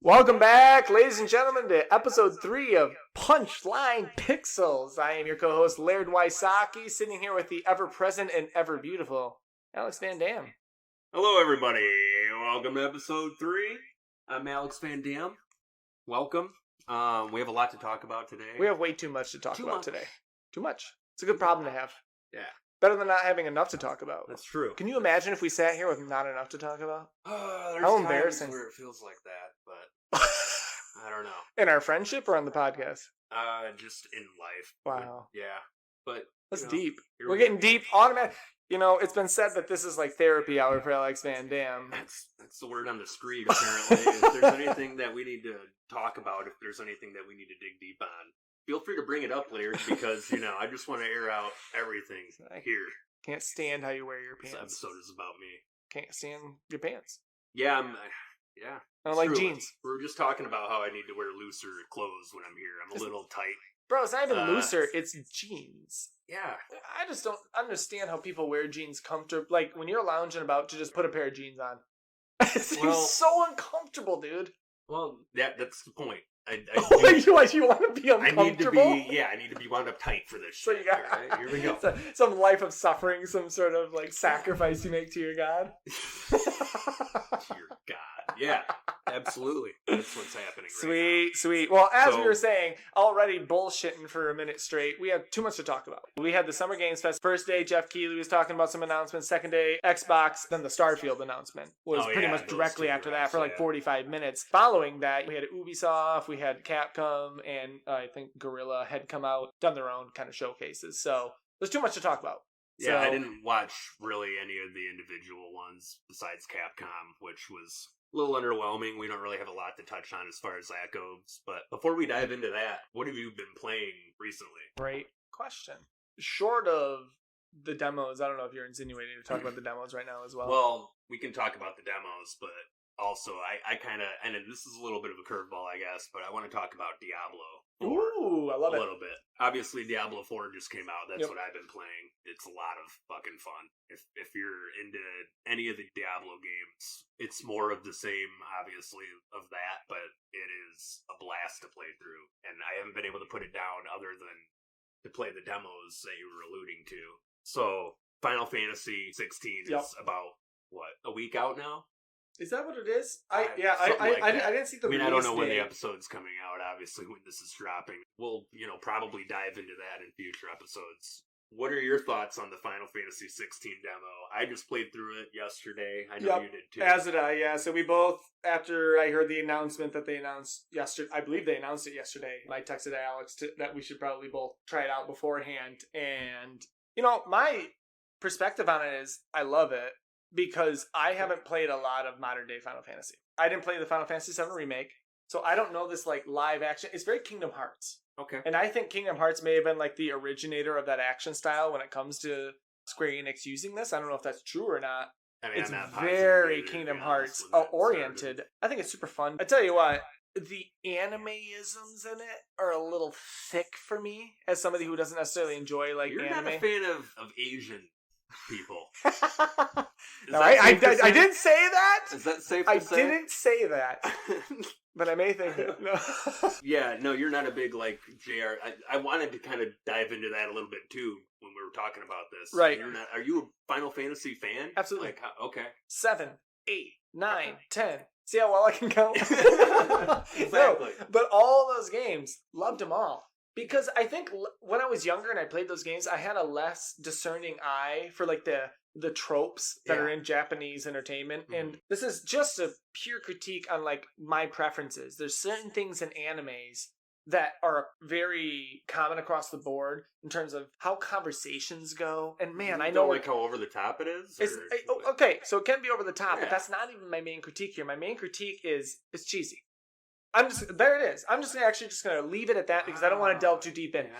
Welcome back, ladies and gentlemen, to episode 3 of Punchline Pixels. I am your co-host, Laird Wysocki, sitting here with the ever-present and ever-beautiful Alex Van Dam. Hello, everybody. Welcome to episode 3. I'm Alex Van Dam. Welcome. We have a lot to talk about today. We have way too much to talk about today. Too much. It's a good problem to have. Yeah. Better than not having enough to talk about. That's true. Can you imagine if we sat here with not enough to talk about? There's How times embarrassing. where it feels like that, but I don't know. In our friendship or on the podcast? Just in life. Wow. Yeah. But that's deep. We're We're getting deep. Automatic. You know, it's been said that this is like therapy hour for Alex Van Dam. That's the word on the street, apparently. If there's anything that we need to talk about, if there's anything that we need to dig deep on, feel free to bring it up, Laird, because, I just want to air out everything here. Can't stand how you wear your pants. This episode is about me. Can't stand your pants. Yeah, I don't like true. jeans. We were just talking about how I need to wear looser clothes when I'm here. I'm a little tight. Bro, it's not even looser, it's jeans. Yeah. I just don't understand how people wear jeans comfortable. Like, when you're lounging about, to just put a pair of jeans on. It seems so uncomfortable, dude. Well, that's the point. I you want to be uncomfortable? I need to be wound up tight for this shit. So you got, right? Here we go. Some life of suffering, some sort of, sacrifice you make to your God. To your God. Yeah, absolutely. That's what's happening right now. Sweet. Well, as we were saying, already bullshitting for a minute straight, we had too much to talk about. We had the Summer Games Fest. First day, Jeff Keighley was talking about some announcements. Second day, Xbox. Then the Starfield announcement was pretty much directly after that for 45 minutes. Following that, we had Ubisoft, we had Capcom, and I think Guerrilla had come out, done their own kind of showcases. So there's too much to talk about. Yeah, I didn't watch really any of the individual ones besides Capcom, which was a little underwhelming. We don't really have a lot to touch on as far as that goes. But before we dive into that, what have you been playing recently? Great question. Short of the demos, I don't know if you're insinuating to talk about the demos right now as well. Well, we can talk about the demos, but also I kind of, and this is a little bit of a curveball, I guess, but I want to talk about Diablo. Ooh, I love it. A little bit. Obviously, Diablo 4 just came out. That's what I've been playing. It's a lot of fucking fun. If you're into any of the Diablo games, it's more of the same, obviously, of that, but it is a blast to play through. And I haven't been able to put it down other than to play the demos that you were alluding to. So, Final Fantasy 16 is about, a week out now? Is that what it is? I didn't see the release I don't know when the date. episode's coming out, obviously, when this is dropping. We'll, probably dive into that in future episodes. What are your thoughts on the Final Fantasy 16 demo? I just played through it yesterday. I know you did too. As did I, yeah. So we both, after I heard the announcement that they announced yesterday, I believe they announced it yesterday, I texted Alex that we should probably both try it out beforehand. And, my perspective on it is I love it. Because I haven't played a lot of modern day Final Fantasy. I didn't play the Final Fantasy VII Remake, so I don't know this live action. It's very Kingdom Hearts. Okay. And I think Kingdom Hearts may have been the originator of that action style when it comes to Square Enix using this. I don't know if that's true or not. It's very Kingdom Hearts oriented. I think it's super fun. I tell you what, the anime-isms in it are a little thick for me, as somebody who doesn't necessarily enjoy You're anime. Not a fan of Asian people. No, I didn't say that. Is that safe to say? I didn't say that. But I may think it. No. Yeah, no, you're not a big, JR. I wanted to kind of dive into that a little bit, too, when we were talking about this. Right. Are you a Final Fantasy fan? Absolutely. Okay. 7, 8, 9, 10. See how well I can count? Exactly. No, but all those games, loved them all. Because I think when I was younger and I played those games, I had a less discerning eye for the tropes that are in Japanese entertainment. Mm-hmm. And this is just a pure critique on my preferences. There's certain things in animes that are very common across the board in terms of how conversations go. And man, I know how over the top it is. Okay, so it can be over the top, but that's not even my main critique here. My main critique is it's cheesy. There it is. I'm just going to leave it at that because I don't want to delve too deep in. Yeah.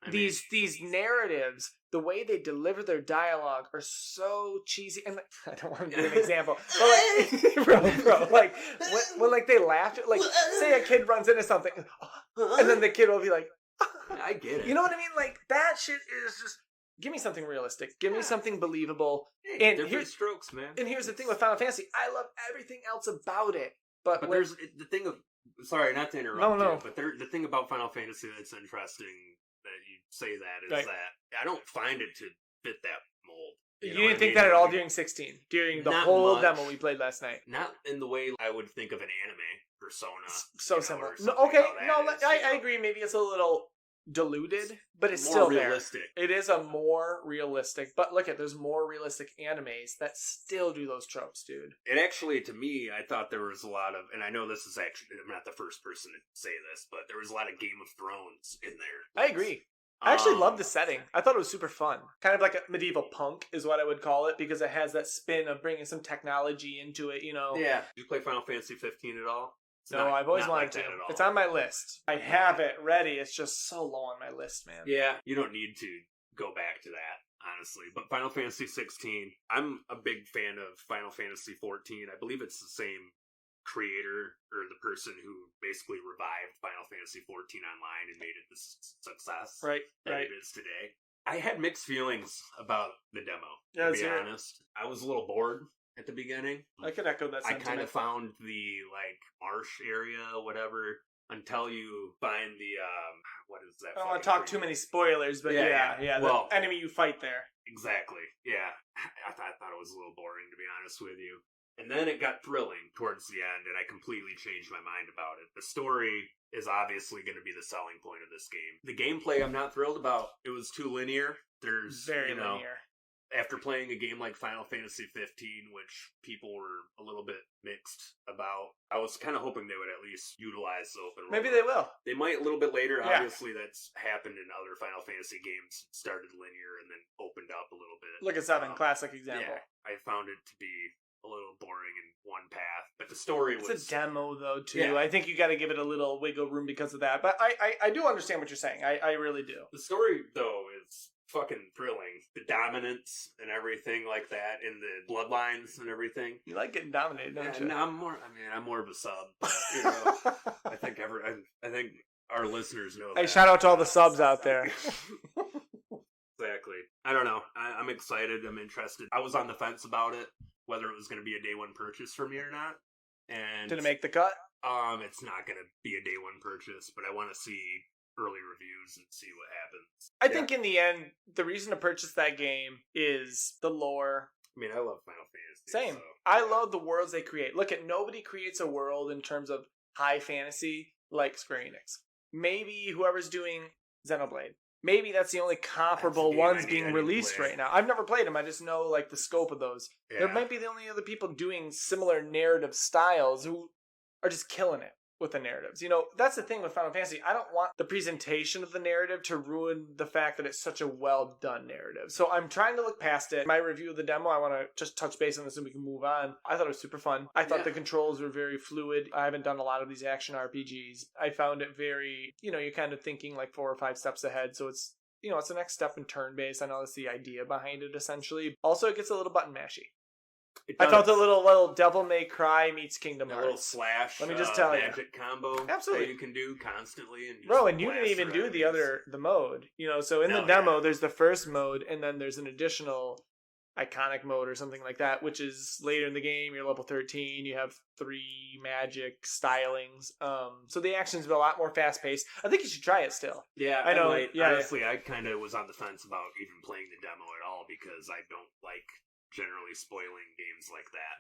No, these narratives, the way they deliver their dialogue are so cheesy. And I don't want to do an example, but bro, when they laugh, say a kid runs into something, and then the kid will be like, I get it. You know what I mean? That shit is just. Give me something realistic. Give me something believable. Hey, different strokes, man. And here's the thing with Final Fantasy. I love everything else about it. But there's the thing of... Sorry, not to interrupt you, but the thing about Final Fantasy that's interesting that you say that is that I don't find it to fit that mold. You didn't think that at all during 16? During the whole demo we played last night? Not in the way I would think of an anime persona. So similar. I agree. Maybe it's a little diluted, but it's still realistic. There. It is a more realistic, but look there's more realistic animes that still do those tropes, dude. It actually, to me, I thought there was a lot of, and I know this is actually, I'm not the first person to say this, but there was a lot of Game of Thrones in there. I agree. I actually love the setting. I thought it was super fun. Kind of like a medieval punk is what I would call it, because it has that spin of bringing some technology into it, you know. Yeah. Did you play Final Fantasy 15 at all? No, I've always wanted to. It's on my list. I have it ready. It's just so low on my list, man. Yeah, you don't need to go back to that, honestly. But Final Fantasy 16, I'm a big fan of Final Fantasy 14. I believe it's the same creator or the person who basically revived Final Fantasy 14 online and made it the success that it is today. I had mixed feelings about the demo, to be honest. I was a little bored at the beginning. I could echo that sentiment. I kind of found the, marsh area, whatever, until you find the, what is that? I don't want to talk too many spoilers, but yeah, the enemy you fight there. Exactly, yeah. I thought it was a little boring, to be honest with you. And then it got thrilling towards the end, and I completely changed my mind about it. The story is obviously going to be the selling point of this game. The gameplay I'm not thrilled about. It was too linear. There's, very linear. After playing a game like Final Fantasy 15, which people were a little bit mixed about, I was kind of hoping they would at least utilize the open world. Maybe they will. They might a little bit later. Yeah. Obviously, that's happened in other Final Fantasy games. Started linear and then opened up a little bit. Look at 7, classic example. Yeah, I found it to be a little boring in one path, but the story was... It's a demo, though, too. Yeah. I think you got to give it a little wiggle room because of that, but I do understand what you're saying. I really do. The story, though, is fucking thrilling. The dominance and everything like that, and the bloodlines and everything. You like getting dominated, don't you? No, I'm more of a sub. But, you know, I think our listeners know that. Hey, shout out to all the subs out there. Exactly. I don't know. I'm excited. I'm interested. I was on the fence about it, whether it was going to be a day one purchase for me or not. And did it make the cut? It's not going to be a day one purchase, but I want to see early reviews and see what happens. I think in the end, the reason to purchase that game is the lore. I mean, I love Final Fantasy. Same. So, I love the worlds they create. Look at nobody creates a world in terms of high fantasy like Square Enix. Maybe whoever's doing Xenoblade. Maybe that's the only comparable ones being released right now. I've never played them. I just know like the scope of those. Yeah. There might be the only other people doing similar narrative styles who are just killing it with the narratives. You know, that's the thing with Final Fantasy. I don't want the presentation of the narrative to ruin the fact that it's such a well done narrative. So I'm trying to look past it. My review of the demo, I want to just touch base on this and we can move on. I thought it was super fun. I thought the controls were very fluid. I haven't done a lot of these action RPGs. I found it very, you know, you're kind of thinking like 4 or 5 steps ahead. So it's, you know, it's the next step in turn-based. I know that's the idea behind it, essentially. Also, it gets a little button mashy. I felt a little Devil May Cry meets Kingdom Hearts. A little slash. Let me just tell you, magic combo. Absolutely, that you can do constantly. And bro, and you didn't even do the mode. You know, so in the demo, there's the first mode, and then there's an additional iconic mode or something like that, which is later in the game. You're level 13. You have 3 magic stylings. So the action's a lot more fast paced. I think you should try it still. Yeah, I know. Honestly, I kind of was on the fence about even playing the demo at all because I don't like generally spoiling games like that.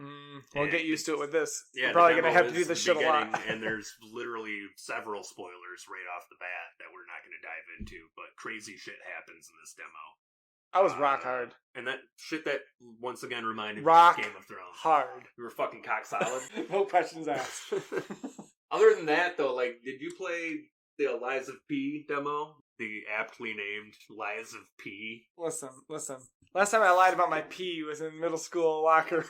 We'll get used to it with this. Yeah, I'm probably going to have to do this shit a lot. And there's literally several spoilers right off the bat that we're not going to dive into, but crazy shit happens in this demo. I was rock hard. And that shit that, once again, reminded me of Game of Thrones. Hard. We were fucking cock solid. No questions asked. Other than that, though, like, did you play the Lies of P demo? The aptly named Lies of P? Listen. Last time I lied about my pee was in middle school locker.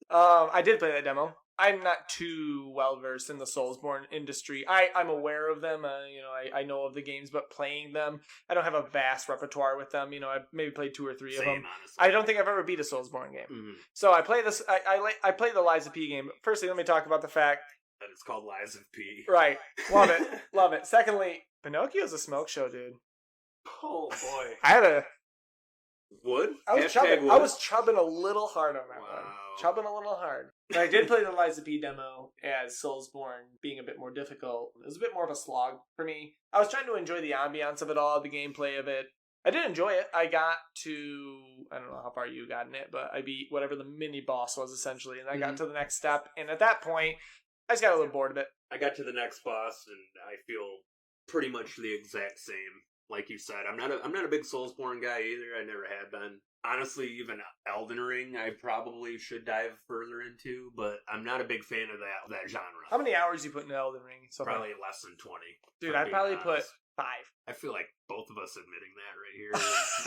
I did play that demo. I'm not too well versed in the Soulsborne industry. I'm aware of them. I know of the games, but playing them, I don't have a vast repertoire with them. You know, I've maybe played 2 or 3 of them. Honestly. I don't think I've ever beat a Soulsborne game. Mm-hmm. So I play this. I play the Lies of P game. Firstly, let me talk about the fact that it's called Lies of P. Right. Love it. Love it. Secondly, Pinocchio's a smoke show, dude. Oh boy. I had a Would? I was Hashtag chubbing. would? I was chubbing a little hard on that Wow. one. Chubbing a little hard. But I did play the Lies of P demo as Soulsborne being a bit more difficult. It was a bit more of a slog for me. I was trying to enjoy the ambiance of it all, the gameplay of it. I did enjoy it. I got to, I don't know how far you got in it, but I beat whatever the mini boss was essentially, and I got to the next step. And at that point, I just got a little bored of it. I got to the next boss, and I feel pretty much the exact same. Like you said, I'm not a big Soulsborne guy either. I never have been. Honestly, even Elden Ring, I probably should dive further into, but I'm not a big fan of that genre. How many hours you put in Elden Ring? So Probably less than 20. Dude, I probably put 5. I feel like both of us admitting that right here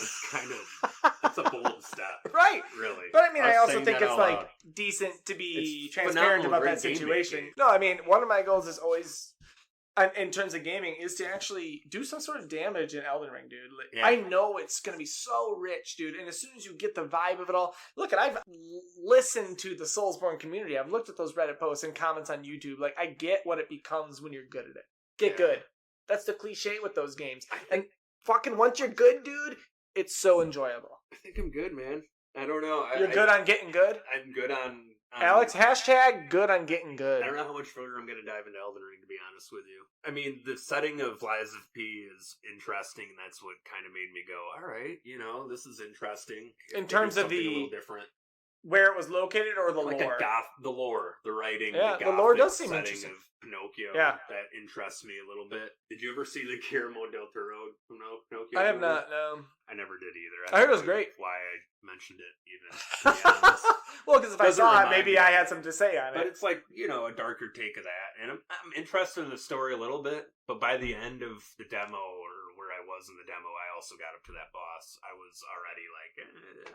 is kind of, that's a bold step. Right. Really. But I mean, I also saying think that it's out like loud. decent to be It's transparent phenomenal, about that great game situation. making. No, I mean, one of my goals is always, in terms of gaming, is to actually do some sort of damage in Elden Ring, dude. Like, Yeah. I know it's going to be so rich, dude. And as soon as you get the vibe of it all, look, I've listened to the Soulsborne community. I've looked at those Reddit posts and comments on YouTube. Like, I get what it becomes when you're good at it. Get good. That's the cliche with those games. And fucking once you're good, dude, it's so enjoyable. I think I'm good, man. I don't know. You're good on getting good? I'm good on Alex, hashtag good on getting good. I don't know how much further I'm going to dive into Elden Ring, to be honest with you. I mean, the setting of Lies of P is interesting, and that's what kind of made me go, all right, this is interesting. In terms of a little different. Where it was located or the Like lore? the lore, the writing, Yeah, the the lore Gothic does seem setting interesting. of Pinocchio. Yeah. That interests me a little bit. Did you ever see the Guillermo del Toro Pinocchio? I have movie? not, no. I never did either. I heard it was don't know great. Why I mentioned it, even. To be honest. Well, because if I Doesn't saw it, remind maybe me. I had something to say on But it. it's like, a darker take of that. And I'm interested in the story a little bit, but by the end of the demo, or where I was in the demo, I also got up to that boss. I was already like,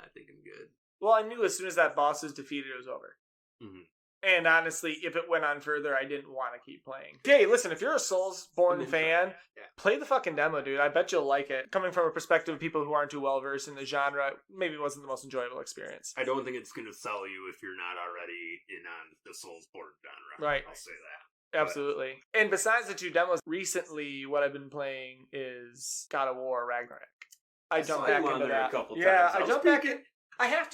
I think I'm good. Well, I knew as soon as that boss was defeated, it was over. Mm-hmm. And honestly, if it went on further, I didn't want to keep playing. Hey, listen, if you're a Soulsborne fan, play the fucking demo, dude. I bet you'll like it. Coming from a perspective of people who aren't too well versed in the genre, maybe it wasn't the most enjoyable experience. I don't think it's going to sell you if you're not already in on the Soulsborne genre. Right. I'll say that. Absolutely. And besides the 2 demos, recently what I've been playing is God of War Ragnarok. I jumped back into that. A couple yeah, times. I jumped back in. I have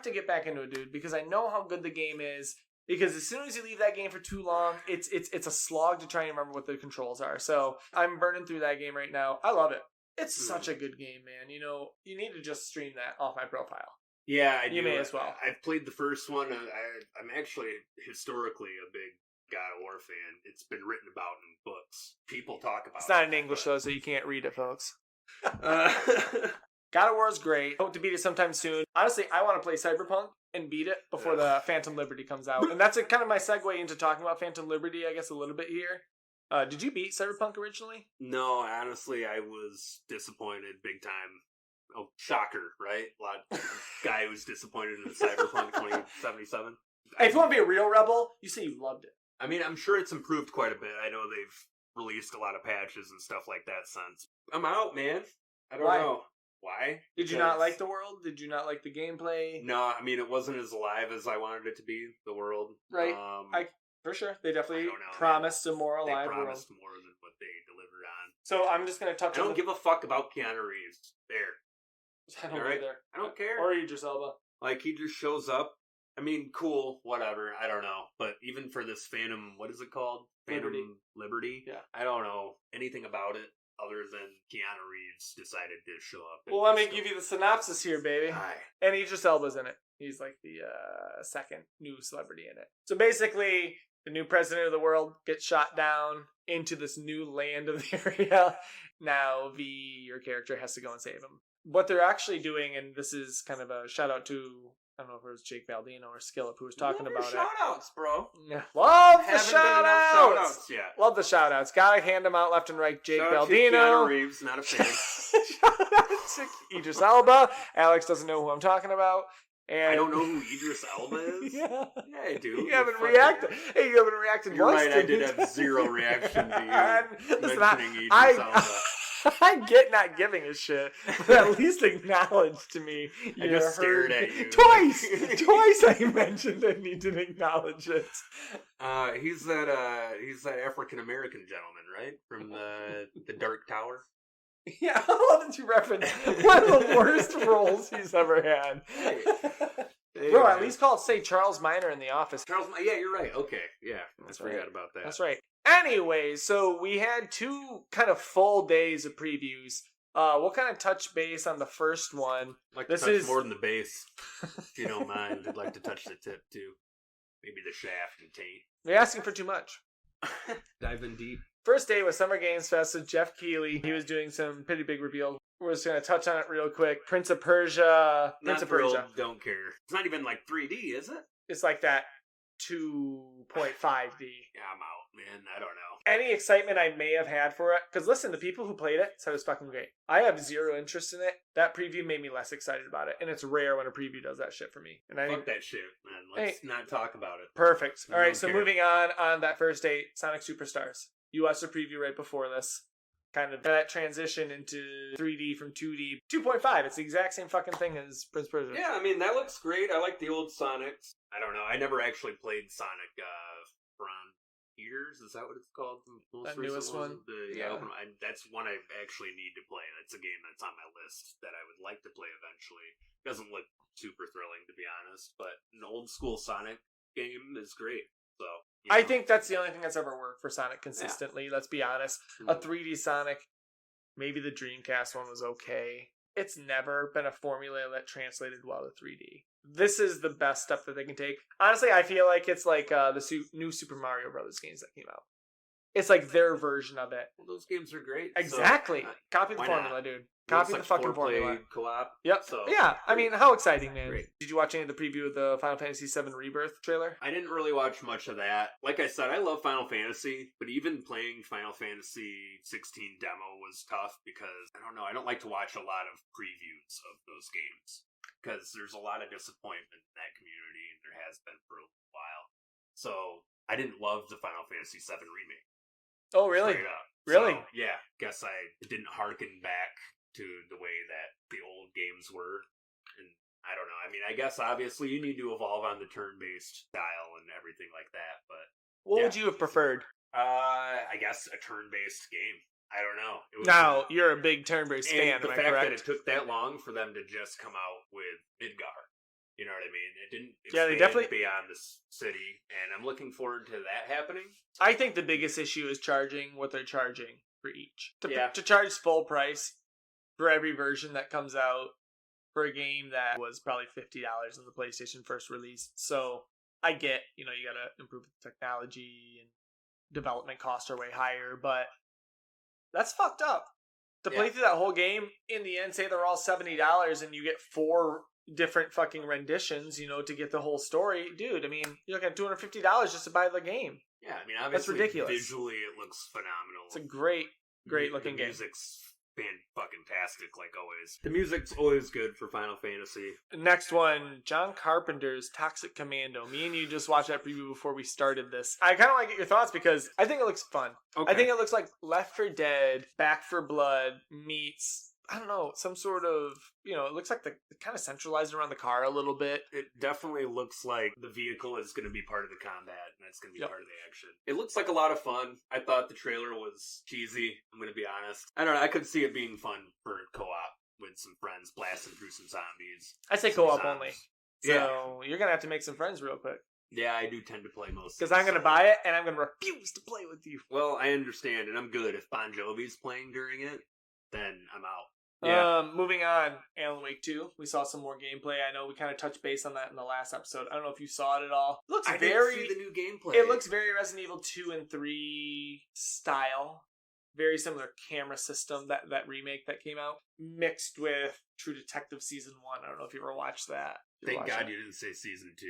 to get back into it, dude, because I know how good the game is. Because as soon as you leave that game for too long, it's a slog to try and remember what the controls are. So I'm burning through that game right now. I love it. It's such a good game, man. You need to just stream that off my profile. Yeah, I do. You may as well. I've played the first one. I'm actually historically a big God of War fan. It's been written about in books. People talk about it. It's not in English, though, so you can't read it, folks. God of War is great. Hope to beat it sometime soon. Honestly, I want to play Cyberpunk and beat it before the Phantom Liberty comes out. And that's kind of my segue into talking about Phantom Liberty, I guess, a little bit here. Did you beat Cyberpunk originally? No, honestly, I was disappointed big time. Oh, shocker, right? A lot guy who's disappointed in Cyberpunk 2077. Hey, if you want to be a real rebel, you say you loved it. I mean, I'm sure it's improved quite a bit. I know they've released a lot of patches and stuff like that since. I'm out, man. I don't know. Why? Did you not like the world? Did you not like the gameplay? No, I mean, it wasn't as alive as I wanted it to be, the world. Right. For sure. They definitely promised a more alive world. They promised more than what they delivered on. So I'm just going to touch on... I don't give a fuck about Keanu Reeves. There. I don't either. I don't care. Or Idris Elba. Like, he just shows up. I mean, cool, whatever. I don't know. But even for this Phantom, what is it called? Phantom Liberty? Yeah. I don't know anything about it other than Keanu Reeves decided to show up. Well, let me give you the synopsis here, baby. Hi. And Idris Elba's in it. He's like the second new celebrity in it. So basically, the new president of the world gets shot down into this new land of the area. Now, your character has to go and save him. What they're actually doing, and this is kind of a shout out to, I don't know if it was Jake Baldino or Skillip who was talking about it. Shout outs, bro. Yeah. Love the shout outs. Yeah. Love the shout outs. Gotta hand them out left and right. Jake shout Baldino. Keanu Reeves, not a fan. Shout out to Idris Elba. Alex doesn't know who I'm talking about. And I don't know who Idris Elba is. Yeah, I do. You haven't reacted. Hey, you haven't reacted. You're once, right. I did have zero reaction to you Listen, mentioning Idris Elba. I get not giving a shit, but at least acknowledge to me. I just stared at you. Twice I mentioned I need to acknowledge it. He's that African American gentleman, right? From the Dark Tower. Yeah, I love that you reference one of the worst roles he's ever had. Hey, Bro, man. at least say Charles Minor in The Office. Yeah, you're right. Okay, yeah, That's I forgot right. about that. That's right. Anyways, so we had 2 kind of full days of previews. We'll kind of touch base on the first one. I'd like to touch more than the base, if you don't mind. I'd like to touch the tip too, maybe the shaft and taint. You're asking for too much. Dive in deep. First day was Summer Games Fest with Jeff Keighley. He was doing some pretty big reveal. We're just going to touch on it real quick. Prince of Persia. Don't care. It's not even like 3D, is it? It's like that 2.5D. Yeah, I'm out, man. I don't know. Any excitement I may have had for it, because listen, the people who played it said it was fucking great. I have zero interest in it. That preview made me less excited about it, and it's rare when a preview does that shit for me. And I Fuck that shit, man. Let's not talk about it. Perfect. All right, so care. moving on that first date, Sonic Superstars. You watched the preview right before this. Kind of that transition into 3D from 2D. 2.5, it's the exact same fucking thing as Prince Persia. Yeah, I mean, that looks great. I like the old Sonics. I don't know. I never actually played Sonic Frontiers. Is that what it's called? The most That newest one? Yeah. That's one I actually need to play. That's a game that's on my list that I would like to play eventually. Doesn't look super thrilling, to be honest, but an old school Sonic game is great. So I think that's the only thing that's ever worked for Sonic consistently. Let's be honest. A 3D Sonic, maybe the Dreamcast one was okay. It's never been a formula that translated well to 3D. This is the best stuff that they can take. Honestly, I feel like it's like the new Super Mario Brothers games that came out. It's like their version of it. Well, those games are great. Exactly. So, Copy the formula, dude. Copy the like fucking formula. Co-op. Yep. So, yeah. I mean, how exciting, man. Great. Did you watch any of the preview of the Final Fantasy VII Rebirth trailer? I didn't really watch much of that. Like I said, I love Final Fantasy, but even playing Final Fantasy 16 demo was tough because, I don't know, I don't like to watch a lot of previews of those games because there's a lot of disappointment in that community, and there has been for a while. So, I didn't love the Final Fantasy VII remake. Oh, really? Straight up. Really? So, yeah, guess I didn't harken back to the way that the old games were. And I don't know. I mean, I guess obviously you need to evolve on the turn-based style and everything like that, but What would you have preferred? I guess a turn-based game. I don't know. It was, Now, you're a big turn-based fan, the am I fact correct? that it took that long for them to just come out with Midgar. You know what I mean? It didn't Yeah, they expand definitely- beyond the city, and I'm looking forward to that happening. I think the biggest issue is charging what they're charging for each. Yeah. To charge full price for every version that comes out for a game that was probably $50 when the PlayStation first released. So I get, you gotta improve the technology and development costs are way higher, but that's fucked up. To play through that whole game, in the end, say they're all $70 and you get 4 different fucking renditions, to get the whole story. Dude, I mean, you're looking at $250 just to buy the game. Yeah, I mean, obviously, ridiculous. Visually, it looks phenomenal. It's a great looking the game. Music's fan-fucking-tastic, like always. The music's always good for Final Fantasy. Next one, John Carpenter's Toxic Commando. Me and you just watched that preview before we started this. I kind of want to get your thoughts because I think it looks fun. Okay. I think it looks like Left 4 Dead, Back 4 Blood meets, I don't know, some sort of, it looks like the kind of centralized around the car a little bit. It definitely looks like the vehicle is going to be part of the combat, and it's going to be part of the action. It looks like a lot of fun. I thought the trailer was cheesy, I'm going to be honest. I don't know, I could see it being fun for co-op with some friends, blasting through some zombies. I say Some co-op zombies. only. So you're going to have to make some friends real quick. Yeah, I do tend to play most. Because I'm going to buy it, and I'm going to refuse to play with you. Well, I understand, and I'm good. If Bon Jovi's playing during it, then I'm out. Moving on, Alan Wake 2. We saw some more gameplay. I know we kind of touched base on that in the last episode. I don't know if you saw it at all. It looks I very didn't see the new gameplay. It looks very Resident Evil 2 and 3 style. Very similar camera system, that remake that came out, mixed with True Detective Season 1. I don't know if you ever watched that. Thank God you didn't say Season 2.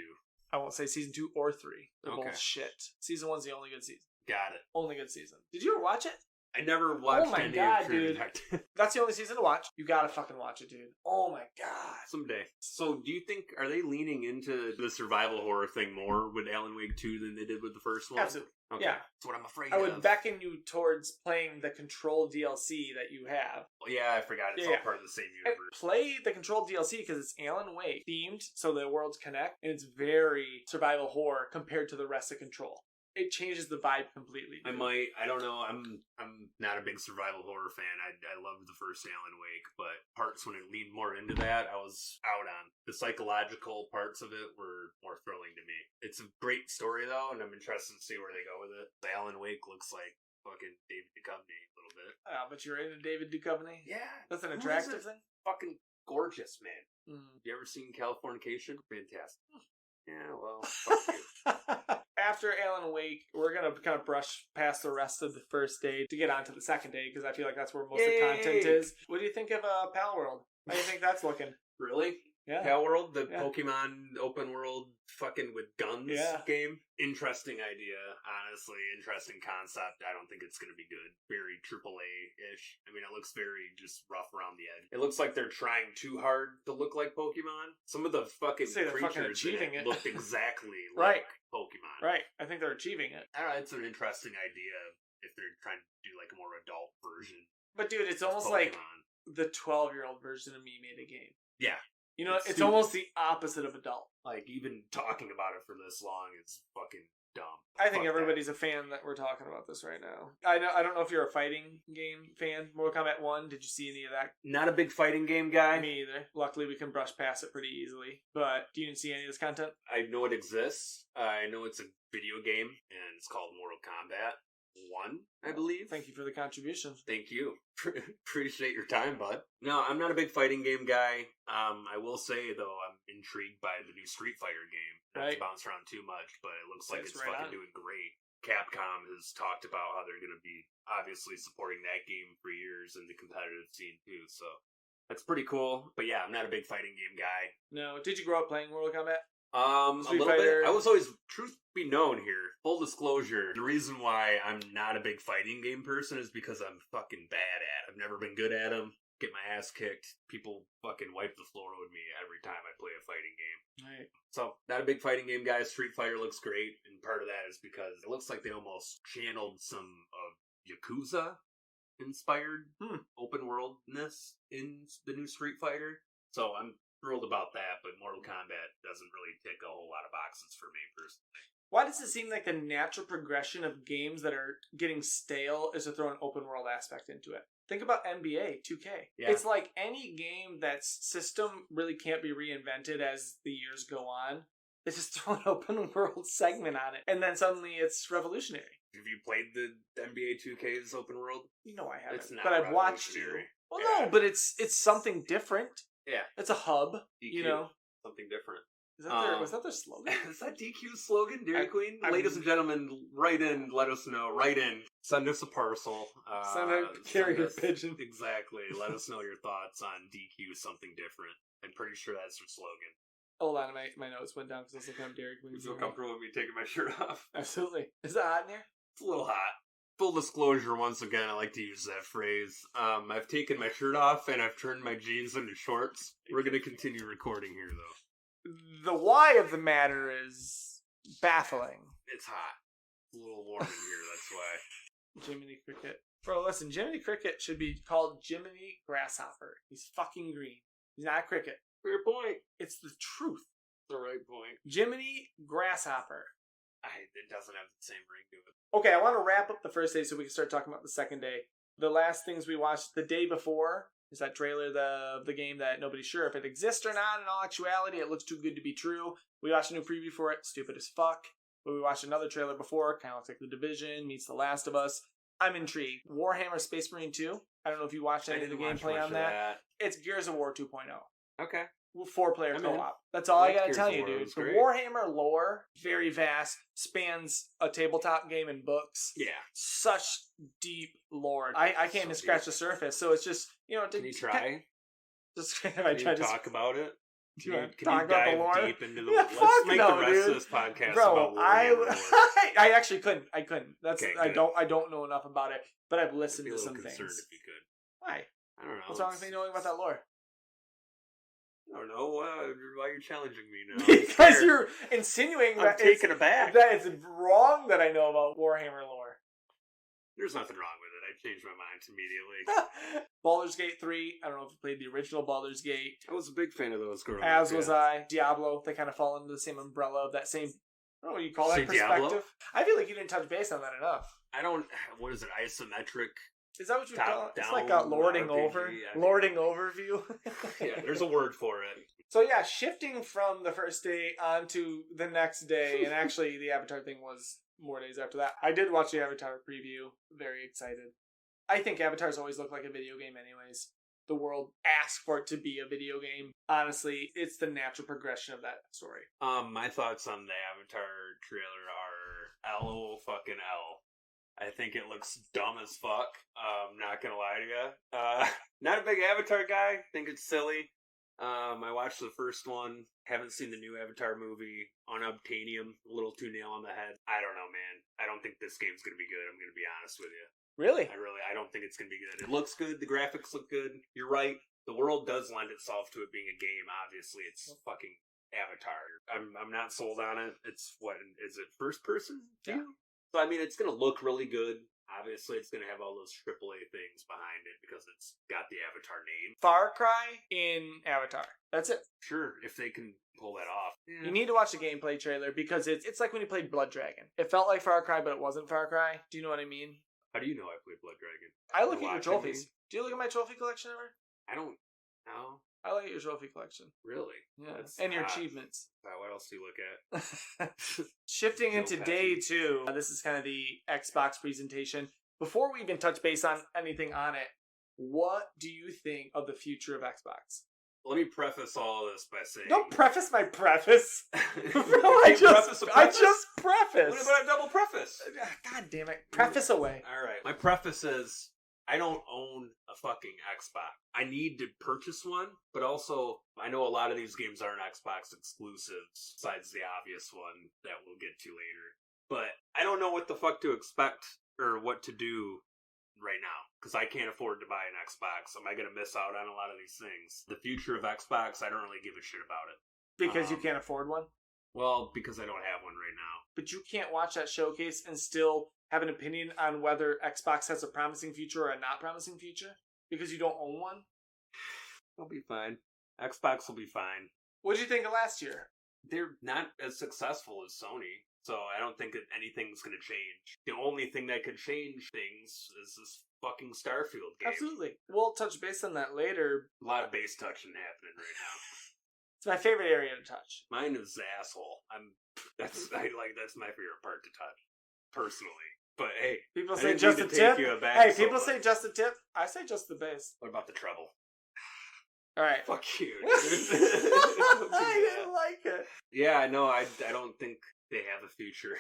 I won't say Season 2 or 3. They're Okay. both shit. Season 1's the only good season. Got it. Only good season. Did you ever watch it? I never watched my any God, of True dude. Detective. That's the only season to watch. You gotta fucking watch it, dude. Oh my god. Someday. So, do you think, are they leaning into the survival horror thing more with Alan Wake 2 than they did with the first one? Absolutely. Okay. Yeah. That's what I'm afraid I of. would beckon you towards playing the Control DLC that you have. Well, yeah, I forgot it's all part of the same And universe. play the Control DLC because it's Alan Wake themed, so the worlds connect, and it's very survival horror compared to the rest of Control. it changes the vibe completely. I might. I don't know. I'm not a big survival horror fan. I loved the first Alan Wake, but parts when it leaned more into that, I was out on. The psychological parts of it were more thrilling to me. It's a great story though, and I'm interested to see where they go with it. The Alan Wake looks like fucking David Duchovny a little bit. But you're into David Duchovny? Yeah, That's an attractive thing. Fucking gorgeous, man. Mm. You ever seen Californication? Fantastic. Yeah, well, fuck you. After Alan Wake, we're going to kind of brush past the rest of the first day to get on to the second day, because I feel like that's where most of the content is. What do you think of Pal World? How do you think that's looking? Really? Yeah. Pal World, the Pokemon open world fucking with guns game? Interesting idea, honestly. Interesting concept. I don't think it's going to be good. Very AAA-ish. I mean, it looks very just rough around the edge. It looks like they're trying too hard to look like Pokemon. Some of the fucking creatures in it looked exactly like Pokemon. Right. I think they're achieving it. I don't know. It's an interesting idea if they're trying to do like a more adult version. But dude, it's almost like the 12-year-old version of me made a game. Yeah. You know, it's almost the opposite of adult. Like, even talking about it for this long is fucking dumb. I think everybody's a fan that we're talking about this right now. I don't know if you're a fighting game fan. Mortal Kombat 1, did you see any of that? Not a big fighting game guy. Me either. Luckily, we can brush past it pretty easily. But do you see any of this content? I know it exists. I know it's a video game, and it's called Mortal Kombat 1, I believe. Thank you for the contribution. Thank you. Appreciate your time, bud. No, I'm not a big fighting game guy. I will say, though, I'm intrigued by the new Street Fighter game. Not to bounce around too much, but it looks like it's fucking doing great. Capcom has talked about how they're going to be obviously supporting that game for years in the competitive scene, too, so that's pretty cool. But yeah, I'm not a big fighting game guy. No. Did you grow up playing Mortal Kombat? A little bit. I was always, truth be known here, full disclosure, the reason why I'm not a big fighting game person is because I'm fucking bad at it. I've never been good at them. Get my ass kicked. People fucking wipe the floor with me every time I play a fighting game. Right. So, not a big fighting game guy. Street Fighter looks great, and part of that is because it looks like they almost channeled some of Yakuza inspired open worldness in the new Street Fighter. So I'm thrilled about that, but Mortal Kombat doesn't really tick a whole lot of boxes for me personally. Why does it seem like the natural progression of games that are getting stale is to throw an open world aspect into it? Think about NBA 2K. Yeah. It's like any game that's system really can't be reinvented as the years go on. They just throw an open world segment on it, and then suddenly it's revolutionary. Have you played the NBA 2K's open world? No, I haven't. It's not but I've watched you. Well, no, but it's something different. Yeah. It's a hub, DQ, you know. Something different. Was that their slogan? Is that DQ's slogan, Dairy Queen? Ladies and gentlemen, write in, let us know. Write in. Send us a parcel. Send a carrier pigeon. Exactly. Let us know your thoughts on DQ something different. I'm pretty sure that's their slogan. Hold on, my notes went down because I was looking at Dairy Queen. You feel comfortable with me taking my shirt off? Absolutely. Is it hot in here? It's a little hot. Full disclosure, once again, I like to use that phrase. I've taken my shirt off and I've turned my jeans into shorts. We're going to continue recording here, though. The why of the matter is baffling. It's hot. It's a little warm in here, that's why. Jiminy Cricket. Bro, listen, Jiminy Cricket should be called Jiminy Grasshopper. He's fucking green. He's not a cricket. Fair point. It's the truth. The right point. Jiminy Grasshopper. It doesn't have the same ring to it. Okay, I want to wrap up the first day so we can start talking about the second day. The last things we watched the day before is that trailer of the game that nobody's sure if it exists or not. In all actuality, it looks too good to be true. We watched a new preview for it, stupid as fuck. But we watched another trailer before, kind of looks like The Division meets The Last of Us. I'm intrigued. Warhammer Space Marine 2. I don't know if you watched any of the gameplay on that. It's Gears of War 2.0. Okay. 4-player co-op. That's all I gotta tell you, dude. The Warhammer lore, very vast, spans a tabletop game and books. Yeah. Such deep lore. I can't even scratch the surface. So it's just, you know. Can you try? Just if I try to talk about it. Can you dive deep into the lore? Let's make the rest of this podcast about Warhammer lore. I actually couldn't. I couldn't. That's okay, I don't know enough about it, but I've listened to some things. If you could. Why? I don't know. What's wrong with me knowing about that lore? I don't know why you're challenging me now. Because you're insinuating that taken aback. That it's wrong that I know about Warhammer lore. There's nothing wrong with it. I changed my mind immediately. Baldur's Gate 3. I don't know if you played the original Baldur's Gate. I was a big fan of those growing up. As was I. Diablo. They kind of fall under the same umbrella of that same don't know what you call that, Say perspective. Diablo? I feel like you didn't touch base on that enough. I don't. What is it? Isometric. Is that what you call it? It's Top-down like a lording RPG, over. I mean. Lording overview. Yeah, there's a word for it. So yeah, shifting from the first day onto the next day, and actually the Avatar thing was more days after that. I did watch the Avatar preview. Very excited. I think Avatars always look like a video game anyways. The world asks for it to be a video game. Honestly, it's the natural progression of that story. My thoughts on the Avatar trailer are LOL fucking L. I think it looks dumb as fuck. Not gonna lie to you. Not a big Avatar guy. Think it's silly. I watched the first one. Haven't seen the new Avatar movie. Unobtainium. A little too nail on the head. I don't know, man. I don't think this game's gonna be good. I'm gonna be honest with you. Really? I don't think it's gonna be good. It looks good. The graphics look good. You're right. The world does lend itself to it being a game. Obviously, it's fucking Avatar. I'm not sold on it. It's what is it? First person view? Yeah. So I mean, it's gonna look really good. Obviously, it's gonna have all those AAA things behind it because it's got the Avatar name. Far Cry in Avatar. That's it. Sure, if they can pull that off. You need to watch the gameplay trailer because it's like when you played Blood Dragon. It felt like Far Cry, but it wasn't Far Cry. Do you know what I mean? How do you know I played Blood Dragon? I look You at your watching trophies. me? Do you look at my trophy collection ever? I don't know. I look at your trophy collection. Really? Yeah. That's And your odd. achievements. What else do you look at? Shifting No into patchy. day 2, this is kind of the Xbox presentation. Before we even touch base on anything on it, what do you think of the future of Xbox? Let me preface all of this by saying... Don't preface my preface. Bro, I I just prefaced. What about a double preface? God damn it. Preface away. All right. My preface is I don't own a fucking Xbox. I need to purchase one, but also I know a lot of these games aren't Xbox exclusives, besides the obvious one that we'll get to later. But I don't know what the fuck to expect or what to do right now, because I can't afford to buy an Xbox. Am I going to miss out on a lot of these things? The future of Xbox, I don't really give a shit about it. Because you can't afford one? Well, because I don't have one right now. But you can't watch that showcase and still have an opinion on whether Xbox has a promising future or a not promising future? Because you don't own one? It'll be fine. Xbox will be fine. What did you think of last year? They're not as successful as Sony, so I don't think that anything's going to change. The only thing that could change things is this fucking Starfield game. Absolutely. We'll touch base on that later. A lot of base touching happening right now. It's my favorite area to touch. Mine is the asshole. That's my favorite part to touch, personally. But hey, People I say didn't just mean a to take tip. you aback Hey, so people much. say just a tip. I say just the base. What about the treble? All right. Fuck you, dude. I didn't like it. Yeah, no, I don't think they have a future.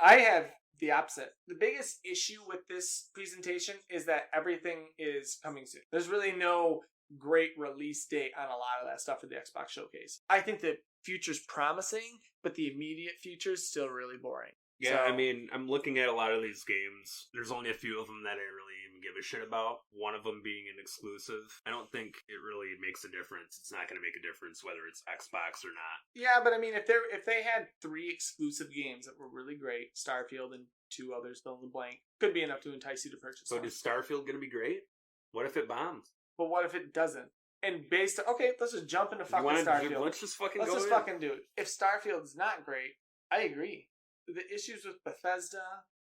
I have the opposite. The biggest issue with this presentation is that everything is coming soon. There's really no great release date on a lot of that stuff for the Xbox showcase. I think the future's promising, but the immediate future is still really boring. Yeah, So- I mean, I'm looking at a lot of these games. There's only a few of them that I really even give a shit about. One of them being an exclusive. I don't think it really makes a difference. It's not going to make a difference whether it's Xbox or not. Yeah, but I mean, if they had 3 exclusive games that were really great, Starfield and 2 others fill in the blank, could be enough to entice you to purchase So one. is Starfield going to be great? What if it bombs? But what if it doesn't? And based on, okay, let's just jump into fucking You wanna- Starfield. Let's just fucking Let's go just in. fucking do it. If Starfield's not great, I agree. The issues with Bethesda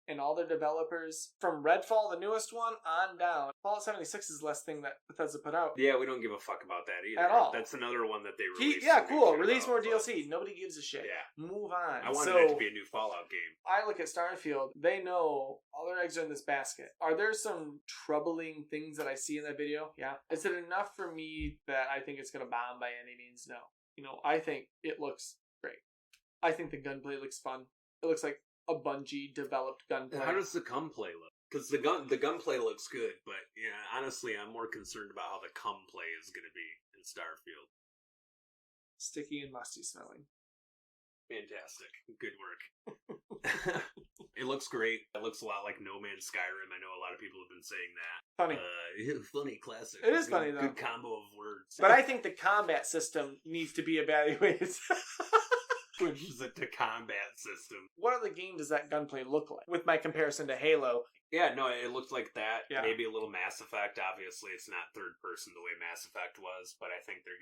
and all their developers, from Redfall, the newest one, on down. Fallout 76 is the last thing that Bethesda put out. Yeah, we don't give a fuck about that either. At all. That's another one that they released. Yeah, and cool. shit Release about, more but DLC. Nobody gives a shit. Yeah. Move on. I wanted so, it to be a new Fallout game. I look at Starfield. They know all their eggs are in this basket. Are there some troubling things that I see in that video? Yeah. Is it enough for me that I think it's going to bomb by any means? No. You know, I think it looks great. I think the gunplay looks fun. It looks like a Bungie developed gunplay. How does the gunplay look? Because the gunplay looks good, but yeah, honestly, I'm more concerned about how the gunplay is going to be in Starfield. Sticky and musty smelling. Fantastic. Good work. It looks great. It looks a lot like No Man's Skyrim. I know a lot of people have been saying that. Funny. Funny, classic. It is Good- funny, though. Good combo of words. But I think the combat system needs to be evaluated. Which is a combat system. What other game does that gunplay look like? With my comparison to Halo. Yeah, no, it looked like that. Yeah. Maybe a little Mass Effect. Obviously, it's not third person the way Mass Effect was, but I think there's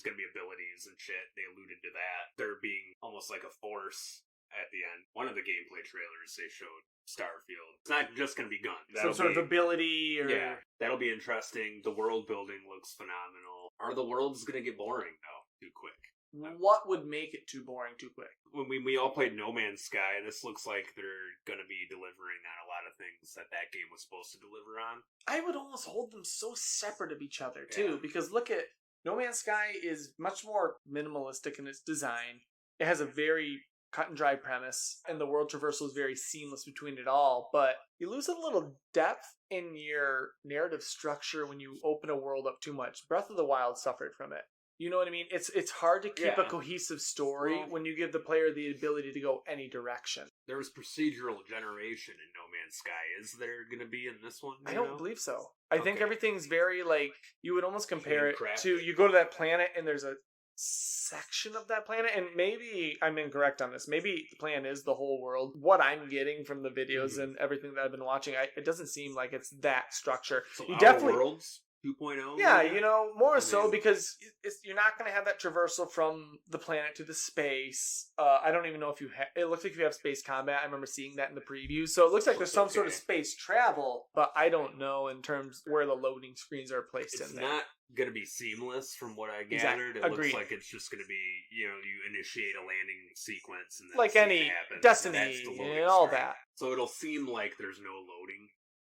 gonna be abilities and shit. They alluded to that. There being almost like a force. at the end. One of the gameplay trailers they showed Starfield. It's not just going to be guns. Some sort of ability or... Yeah, that'll be interesting. The world building looks phenomenal. Are the worlds going to get boring, though, too quick? What would make it too boring too quick? When we all played No Man's Sky, this looks like they're going to be delivering on a lot of things that game was supposed to deliver on. I would almost hold them so separate of each other, too, because look at... No Man's Sky is much more minimalistic in its design. It has a very cut and dry premise, and the world traversal is very seamless between it all, but you lose a little depth in your narrative structure when you open a world up too much. Breath of the Wild suffered from it. You know what I mean? It's hard to keep a cohesive story when you give the player the ability to go any direction. There was procedural generation in No Man's Sky. Is there going to be in this one? I don't believe so. I think everything's very, like, you would almost compare it to, you go to that planet and there's a section of that planet, and maybe I'm incorrect on this. Maybe the plan is the whole world. What I'm getting from the videos and everything that I've been watching, it doesn't seem like it's that structure. So you definitely Worlds 2.0? Yeah, you know, more so because you're not going to have that traversal from the planet to the space. I don't even know if it looks like if you have space combat. I remember seeing that in the preview. So it looks like there's some sort of space travel, but I don't know in terms where the loading screens are placed in there. It's not going to be seamless from what I gathered. It looks like it's just going to be, you initiate a landing sequence and then like any happens, Destiny and all that. So it'll seem like there's no loading,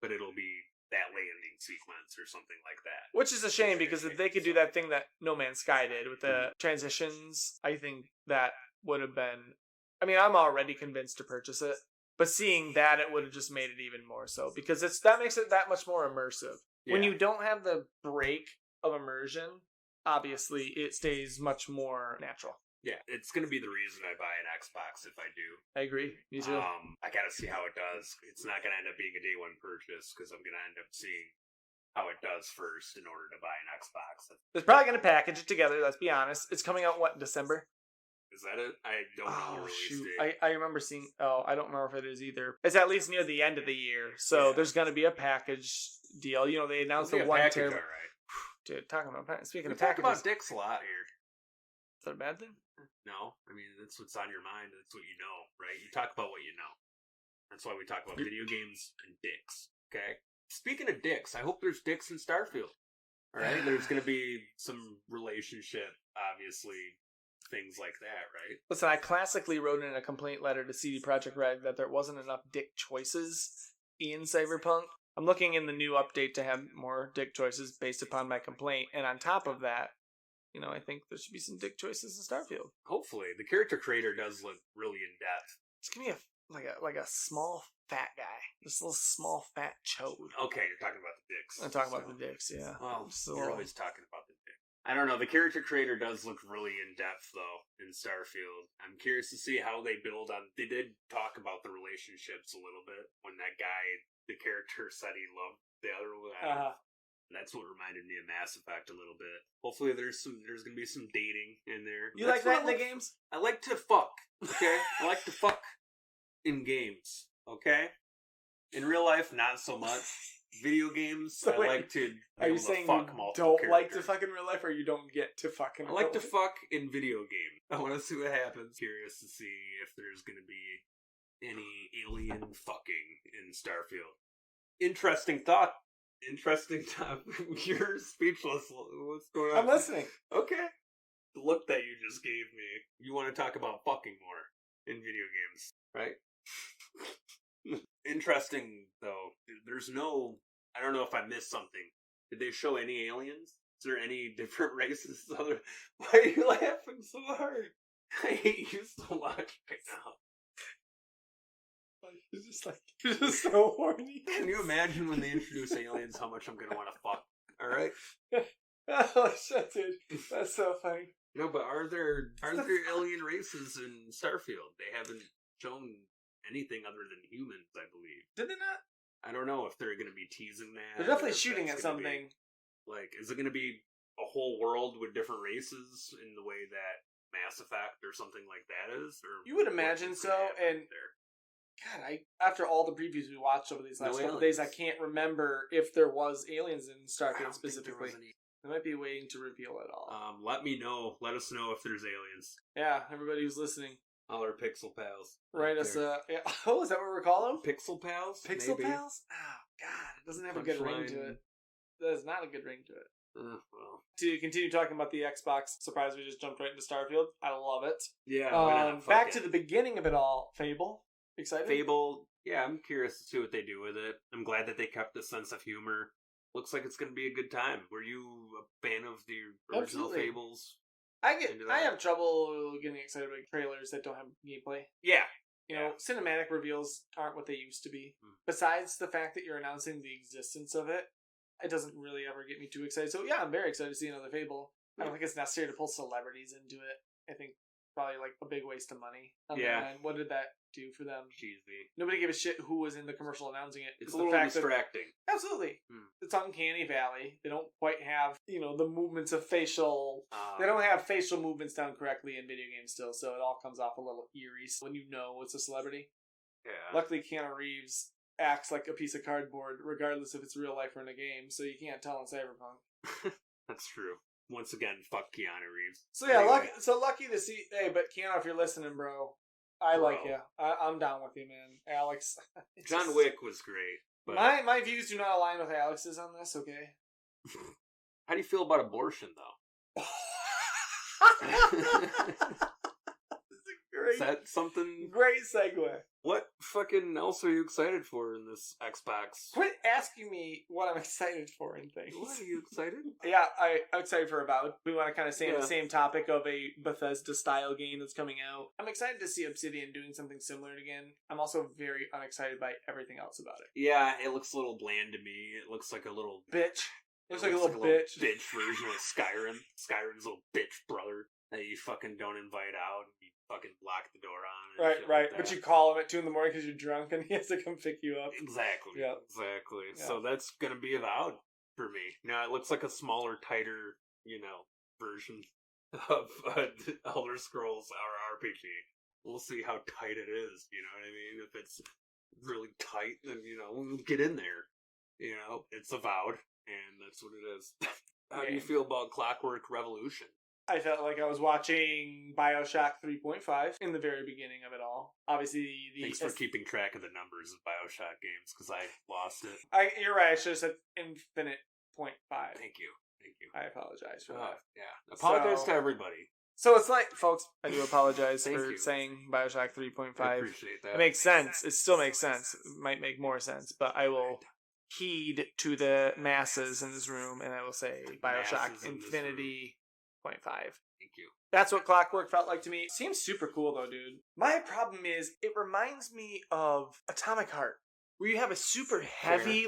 but it'll be that landing sequence or something like that. Which is a shame, because if they could do that thing that No Man's Sky did with the transitions, I think that would have been... I mean, I'm already convinced to purchase it, but seeing that, it would have just made it even more so, because that makes it that much more immersive. Yeah. When you don't have the break of immersion, obviously, it stays much more natural. Yeah, it's going to be the reason I buy an Xbox if I do. I agree. Me too. I got to see how it does. It's not going to end up being a day one purchase, because I'm going to end up seeing how it does first in order to buy an Xbox. They're probably going to package it together, let's be honest. It's coming out, in December? Is that it? I don't know the release date. I remember seeing... I don't remember if it is either. It's at least near the end of the year, so there's going to be a package deal. You know, they announced the 1 terabyte. Right. Dude, speaking of talk packages... about dicks a lot here. Is that a bad thing? No, I mean, that's what's on your mind. That's what you know, right? You talk about what you know. That's why we talk about video games and dicks, okay? Speaking of dicks, I hope there's dicks in Starfield. All right? There's going to be some relationship, obviously, things like that, right? Listen, I classically wrote in a complaint letter to CD Projekt Red that there wasn't enough dick choices in Cyberpunk. I'm looking in the new update to have more dick choices based upon my complaint, and on top of that, I think there should be some dick choices in Starfield. Hopefully. The character creator does look really in depth. It's gonna be like a small fat guy. This little small fat chode. Okay, you're talking about the dicks. I'm talking about the dicks, yeah. Well, you're always talking about the dick. I don't know. The character creator does look really in depth, though, in Starfield. I'm curious to see how they build on... They did talk about the relationships a little bit when that guy, the character, said he loved the other one. That's what reminded me of Mass Effect a little bit. Hopefully there's going to be some dating in there. You like that in the games? I like to fuck, okay? I like to fuck in games, okay? In real life, not so much. Video games, so I like to Are you saying fuck you don't characters. Like to fuck in real life, or you don't get to fuck in real life? I like to fuck in video games. I want to see what happens. Curious to see if there's going to be any alien fucking in Starfield. Interesting thought. You're speechless. What's going on? I'm listening. Okay. The look that you just gave me. You want to talk about fucking more in video games, right? Interesting, though. There's no... I don't know if I missed something. Did they show any aliens? Is there any different races? Why are you laughing so hard? I hate you so much right now. You're just so horny. Can you imagine when they introduce aliens how much I'm going to want to fuck? Alright? Oh, shit, dude. That's so funny. No, but are there alien races in Starfield? They haven't shown anything other than humans, I believe. Did they not? I don't know if they're going to be teasing that. They're definitely shooting at something. Is it going to be a whole world with different races in the way that Mass Effect or something like that is? Or you would imagine so, and... God, after all the previews we watched over these last couple days, I can't remember if there was aliens in Starfield specifically. They might be waiting to reveal it all. Let me know. Let us know if there's aliens. Yeah, everybody who's listening. All our Pixel pals. Write us yeah. Oh, is that what we're calling them? Pixel pals? Pixel maybe. pals? Oh, God. It doesn't have a good ring to it. That is not a good ring to it. Well. To continue talking about the Xbox, surprise, we just jumped right into Starfield. I love it. Yeah. Back to the beginning of it all. Fable. Excited? Fable. Yeah, I'm curious to see what they do with it. I'm glad that they kept the sense of humor. Looks like it's going to be a good time. Were you a fan of the original Absolutely. Fables? I have trouble getting excited about trailers that don't have gameplay. Yeah. You know, cinematic reveals aren't what they used to be. Besides the fact that you're announcing the existence of it, it doesn't really ever get me too excited. So yeah, I'm very excited to see another Fable. I don't think it's necessary to pull celebrities into it. I think probably like a big waste of money. And what did that do for them? Cheesy. Nobody gave a shit who was in the commercial announcing it. It's a little distracting. Absolutely. It's uncanny valley. They don't quite have, the movements of facial... they don't have facial movements done correctly in video games still, so it all comes off a little eerie when you know it's a celebrity. Yeah. Luckily, Keanu Reeves acts like a piece of cardboard, regardless if it's real life or in a game, so you can't tell in Cyberpunk. That's true. Once again, fuck Keanu Reeves. So yeah, anyway. lucky to see... Hey, but Keanu, if you're listening, bro... I like you. I'm down with you, man. Alex. John Wick was great. But... My views do not align with Alex's on this, okay? How do you feel about abortion, though? Is that something... Great segue. What fucking else are you excited for in this Xbox? Quit asking me what I'm excited for in things. What, are you excited? Yeah, I'm excited for Avowed. We want to kind of stay on the same topic of a Bethesda-style game that's coming out. I'm excited to see Obsidian doing something similar again. I'm also very unexcited by everything else about it. Yeah, it looks a little bland to me. It looks like a little... Bitch. Looks like a little bitch. Bitch version of Skyrim. Skyrim's little bitch brother that you fucking don't invite out. You fucking lock the door on. Right. But you call him at 2 a.m. because you're drunk and he has to come pick you up. Exactly. Yeah. Exactly. Yeah. So that's going to be Avowed for me. Now, it looks like a smaller, tighter, version of Elder Scrolls or RPG. We'll see how tight it is, you know what I mean? If it's really tight, then, we'll get in there. It's Avowed, and that's what it is. How do you feel about Clockwork Revolution? I felt like I was watching BioShock 3.5 in the very beginning of it all. Obviously, Thanks for keeping track of the numbers of BioShock games, because I lost it. You're right, I should have said Infinite .5. Thank you. I apologize for that. Yeah. Apologize to everybody. So it's like, folks, I do apologize for saying BioShock 3.5. I appreciate that. It makes sense. It still makes sense. It might make more sense, but I will heed to the masses in this room, and I will say BioShock Infinity .5. Thank you. That's what Clockwork felt like to me. Seems super cool though, dude. My problem is it reminds me of Atomic Heart, where you have a super heavy,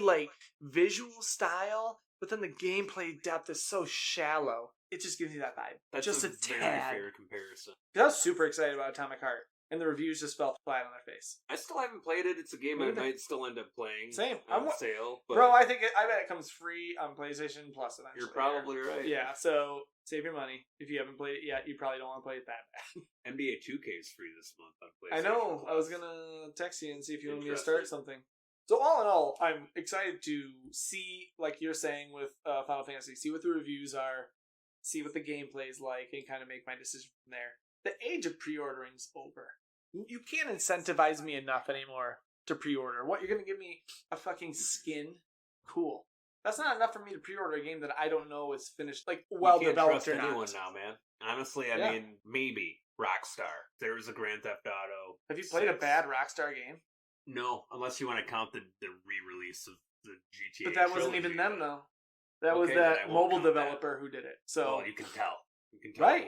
visual style, but then the gameplay depth is so shallow. It just gives you that vibe. That's just a very tad. fair comparison. I was super excited about Atomic Heart, and the reviews just fell flat on their face. I still haven't played it. It's a game I might still end up playing. Same. On sale. But bro, I bet it comes free on PlayStation Plus eventually. You're probably right. Yeah, so save your money. If you haven't played it yet, you probably don't want to play it that bad. NBA 2K is free this month on PlayStation I know. Plus. I was going to text you and see if you want me to start something. So all in all, I'm excited to see, like you're saying with Final Fantasy, see what the reviews are, see what the gameplay is like, and kind of make my decision from there. The age of pre-ordering's over. You can't incentivize me enough anymore to pre-order. What, you're going to give me a fucking skin? Cool. That's not enough for me to pre-order a game that I don't know is finished, well developed or not. You can't trust anyone now, man. Honestly, I mean, maybe Rockstar. There's a Grand Theft Auto. Have you played a bad Rockstar game? No, unless you want to count the re-release of the GTA. But that wasn't even them, though. That was that mobile developer who did it. So well, you can tell. Right.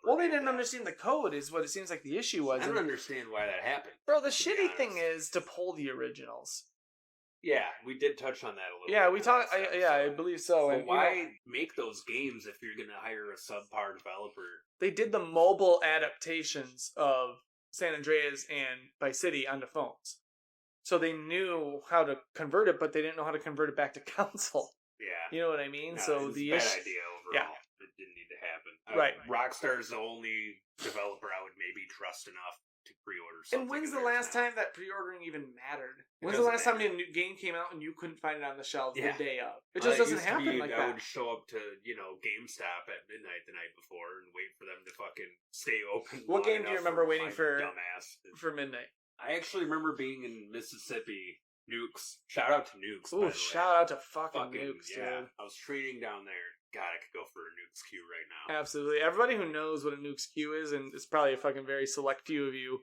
Well, they didn't understand the code is what it seems like the issue was. I don't understand why that happened. Bro, the shitty thing is to pull the originals. Yeah, we did touch on that a little bit. Yeah, we talked. I believe so. And why make those games if you're going to hire a subpar developer? They did the mobile adaptations of San Andreas and Vice City onto phones. So they knew how to convert it, but they didn't know how to convert it back to console. Yeah. You know what I mean? No, so it's the a bad idea overall. Yeah. It didn't need to happen. Right. Rockstar's the only developer I would maybe trust enough to pre-order something. And when's the last time that pre-ordering even mattered? When's the last time a new game came out and you couldn't find it on the shelves the day of? It just doesn't happen like that. I would show up to, GameStop at midnight the night before and wait for them to fucking stay open. What game do you remember waiting for midnight? I actually remember being in Mississippi. Nukes. Shout out to Nukes. Ooh, shout out to fucking Nukes, yeah. dude. I was training down there. God, I could go for a Nukes queue right now. Absolutely. Everybody who knows what a Nukes queue is, and it's probably a fucking very select few of you,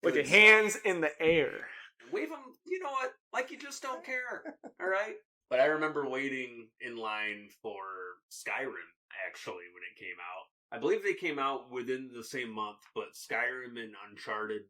with your hands in the air. Wave them, you know what? Like you just don't care. All right? But I remember waiting in line for Skyrim, actually, when it came out. I believe they came out within the same month, but Skyrim and Uncharted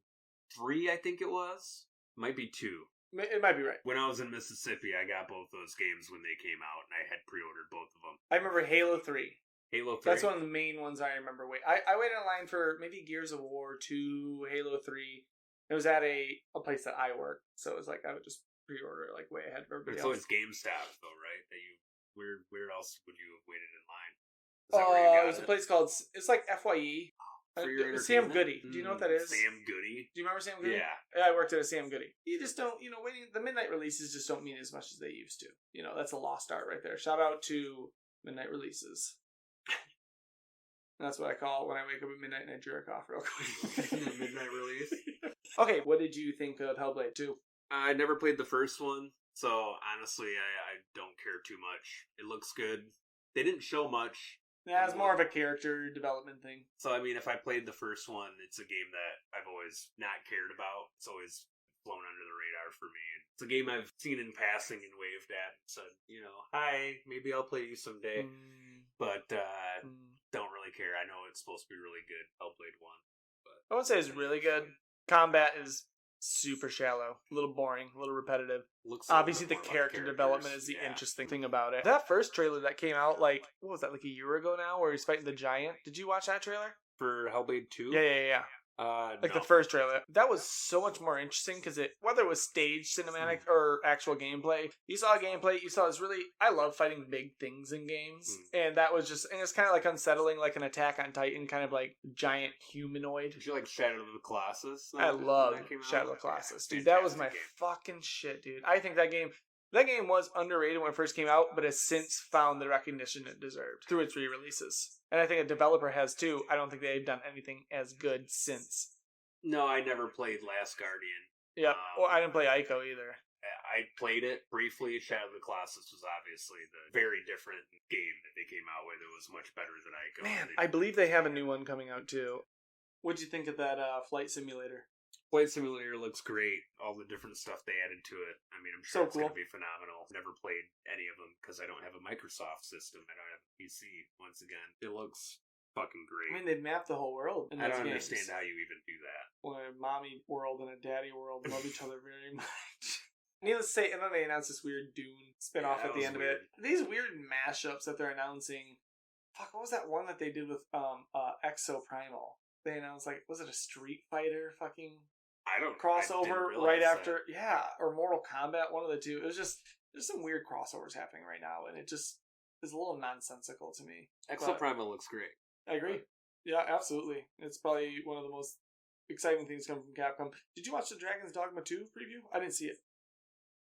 3, I think it was. Might be 2. It might be right. When I was in Mississippi, I got both those games when they came out, and I had pre-ordered both of them. I remember Halo 3. Halo 3? That's one of the main ones I remember. I waited in line for maybe Gears of War 2, Halo 3. It was at a place that I worked, so it was like I would just pre-order like way ahead of everybody else. So it's GameStop, though, right? That you where else would you have waited in line? Is that where you got it was a place called, it's like FYE. Sam Goody. Do you know what that is? Sam Goody. Do you remember Sam Goody? Yeah. I worked at a Sam Goody. You just don't, waiting. The midnight releases just don't mean as much as they used to. That's a lost art right there. Shout out to midnight releases. That's what I call when I wake up at midnight and I jerk off real quick. Midnight release. Okay, what did you think of Hellblade 2? I never played the first one, so honestly, I don't care too much. It looks good. They didn't show much. Yeah, it's more of a character development thing. So, I mean, if I played the first one, it's a game that I've always not cared about. It's always flown under the radar for me. It's a game I've seen in passing and waved at and said, hi, maybe I'll play you someday. But don't really care. I know it's supposed to be really good, Hellblade 1. But I wouldn't say it's really good. Combat is super shallow, a little boring, a little repetitive. Obviously, the character development is the interesting thing about it. That first trailer that came out, what was that, a year ago now, where he's fighting the giant? Did you watch that trailer? For Hellblade 2? Yeah. No. The first trailer. That was so much more interesting because whether it was staged cinematic or actual gameplay, you saw gameplay, you saw this really, I love fighting big things in games. And that was just, and it's kind of like unsettling, like an Attack on Titan, kind of like giant humanoid. Did you like Shadow of the Colossus? I love Shadow of the Colossus. Dude, that was my fucking shit, dude. I think that game was underrated when it first came out, but has since found the recognition it deserved through its re-releases. And I think a developer has too. I don't think they've done anything as good since. No, I never played Last Guardian. Yeah, I didn't play Ico either. I played it briefly. Shadow of the Colossus was obviously the very different game that they came out with. It was much better than Ico. Man, I believe they have a new one coming out too. What'd you think of that Flight Simulator? Flight Simulator looks great. All the different stuff they added to it. I mean, I'm sure it's going to be phenomenal. Never played any of them because I don't have a Microsoft system. I don't have a PC. Once again, it looks fucking great. I mean, they've mapped the whole world. I don't understand how you even do that. Well, a mommy world and a daddy world love each other very much. Needless to say, and then they announced this weird Dune spinoff at the end of it. These weird mashups that they're announcing. Fuck, what was that one that they did with Exoprimal? They announced, was it a Street Fighter fucking crossover right after? That. Yeah, or Mortal Kombat, one of the two. It was just, there's some weird crossovers happening right now, and it just is a little nonsensical to me. Exoprimal looks great. I agree. Yeah, absolutely. It's probably one of the most exciting things coming from Capcom. Did you watch the Dragon's Dogma 2 preview? I didn't see it.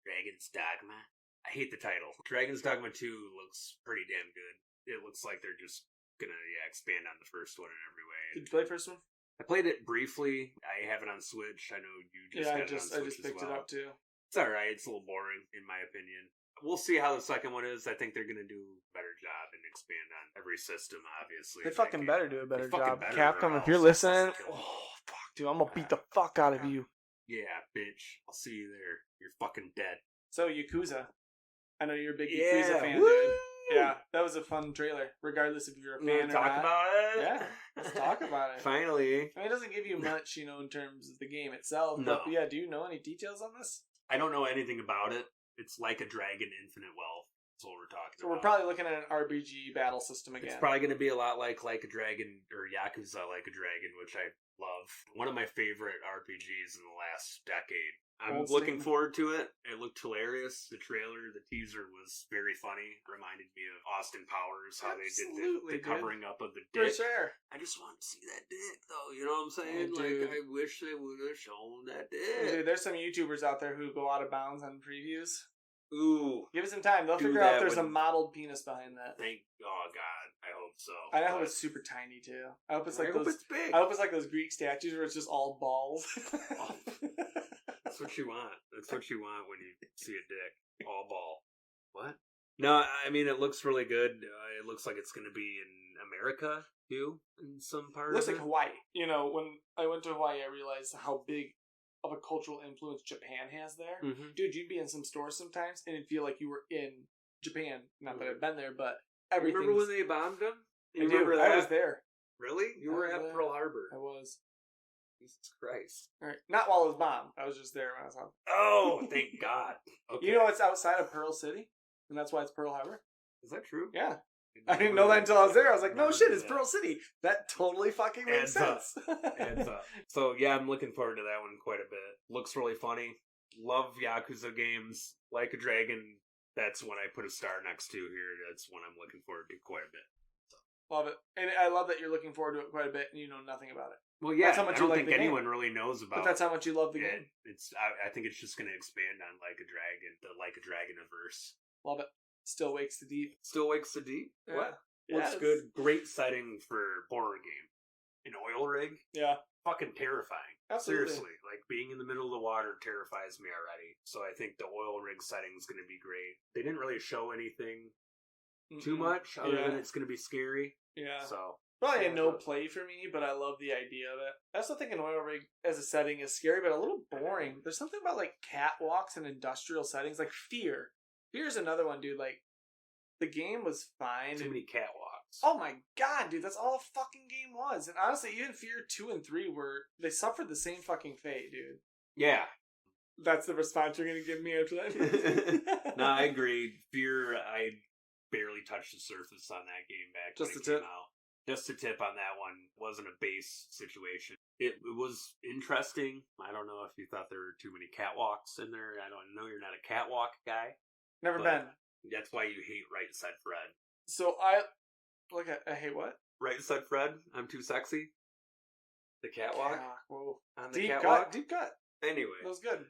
Dragon's Dogma? I hate the title. Dragon's Dogma 2 looks pretty damn good. It looks like they're just gonna expand on the first one in every way. Did you play the first one? I played it briefly. I have it on Switch. I know you just got it on Switch. I just picked it up too. It's alright. It's a little boring, in my opinion. We'll see how the second one is. I think they're going to do a better job and expand on every system, obviously. They fucking better do a better job. Capcom, if you're listening, fuck, dude, I'm going to beat the fuck out of you. Yeah, bitch. I'll see you there. You're fucking dead. So, Yakuza. I know you're a big Yakuza fan, dude. Yeah, that was a fun trailer, regardless if you're a fan or not. Talk about it? Yeah, let's talk about it. Finally. I mean, it doesn't give you much, in terms of the game itself. No. But yeah, do you know any details on this? I don't know anything about it. It's like a Dragon Infinite Wealth. That's what we're talking about. So we're probably looking at an RPG battle system again. It's probably going to be a lot like a Dragon, or Yakuza Like a Dragon, which I love. One of my favorite RPGs in the last decade. I'm looking forward to it. It looked hilarious. The trailer, the teaser was very funny. Reminded me of Austin Powers, how they did the covering up of the dick. For sure. I just want to see that dick, though. You know what I'm saying? I wish they would have shown that dick. Dude, there's some YouTubers out there who go out of bounds on previews. Ooh. Give it some time. They'll figure out there's a modeled penis behind that. Oh, God. I hope so. I hope it's super tiny, too. I hope it's like it's big. I hope it's like those Greek statues where it's just all balls. Oh. That's what you want. That's what you want when you see a dick. All ball. What? No, I mean, it looks really good. It looks like it's going to be in America, too, in some part of it. Looks like Hawaii. You know, when I went to Hawaii, I realized how big of a cultural influence Japan has there. Mm-hmm. Dude, you'd be in some stores sometimes, and it'd feel like you were in Japan. Not that I've been there, but everything. Remember when they bombed them? You remember that? I was there. Really? You were at Pearl Harbor. I was. Jesus Christ. All right. Not while it was bombed. I was just there when I was out. Oh, thank God. Okay. You know it's outside of Pearl City? And that's why it's Pearl Harbor? Is that true? Yeah. I didn't know that until I was there. I was like, no shit, it's Pearl City. That totally fucking makes sense. Adds up. So, yeah, I'm looking forward to that one quite a bit. Looks really funny. Love Yakuza games. Like a Dragon, that's one I put a star next to here. That's one I'm looking forward to quite a bit. So. Love it. And I love that you're looking forward to it quite a bit and you know nothing about it. Well, yeah, I don't think anyone really knows about it. But that's how much you love the game. I think it's just going to expand on Like a Dragon, the Like a Dragon-averse. Love it. Still Wakes the Deep. Still Wakes the Deep? Yeah. What? Looks good. Great setting for horror game. An oil rig? Yeah. Fucking terrifying. Absolutely. Seriously. Like, being in the middle of the water terrifies me already. So I think the oil rig setting is going to be great. They didn't really show anything too much, other than it's going to be scary. Yeah. So... Probably a no play for me, but I love the idea of it. I also think an oil rig as a setting is scary, but a little boring. There's something about like catwalks and industrial settings, like Fear. Fear is another one, dude. Like, the game was fine. Too many catwalks. Oh my god, dude, that's all the fucking game was. And honestly, even Fear 2 and 3 they suffered the same fucking fate, dude. Yeah. That's the response you're gonna give me after that? No, I agree. Fear, I barely touched the surface on that game back when it came out. Just a tip on that one. Wasn't a base situation. It was interesting. I don't know if you thought there were too many catwalks in there. I don't know. You're not a catwalk guy. Never been. That's why you hate Right Said Fred. So I hate what? Right Said Fred. I'm too sexy. The catwalk. Whoa. On the catwalk. Deep cut. Anyway, that was good.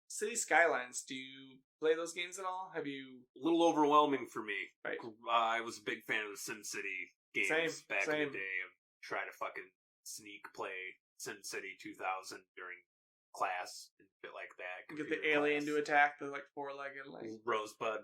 City Skylines. Do you play those games at all? Have you? A little overwhelming for me. Right. I was a big fan of the SimCity games back in the day. And try to fucking sneak play SimCity 2000 during class and shit like that. Get the alien to attack the like four-legged like Rosebud,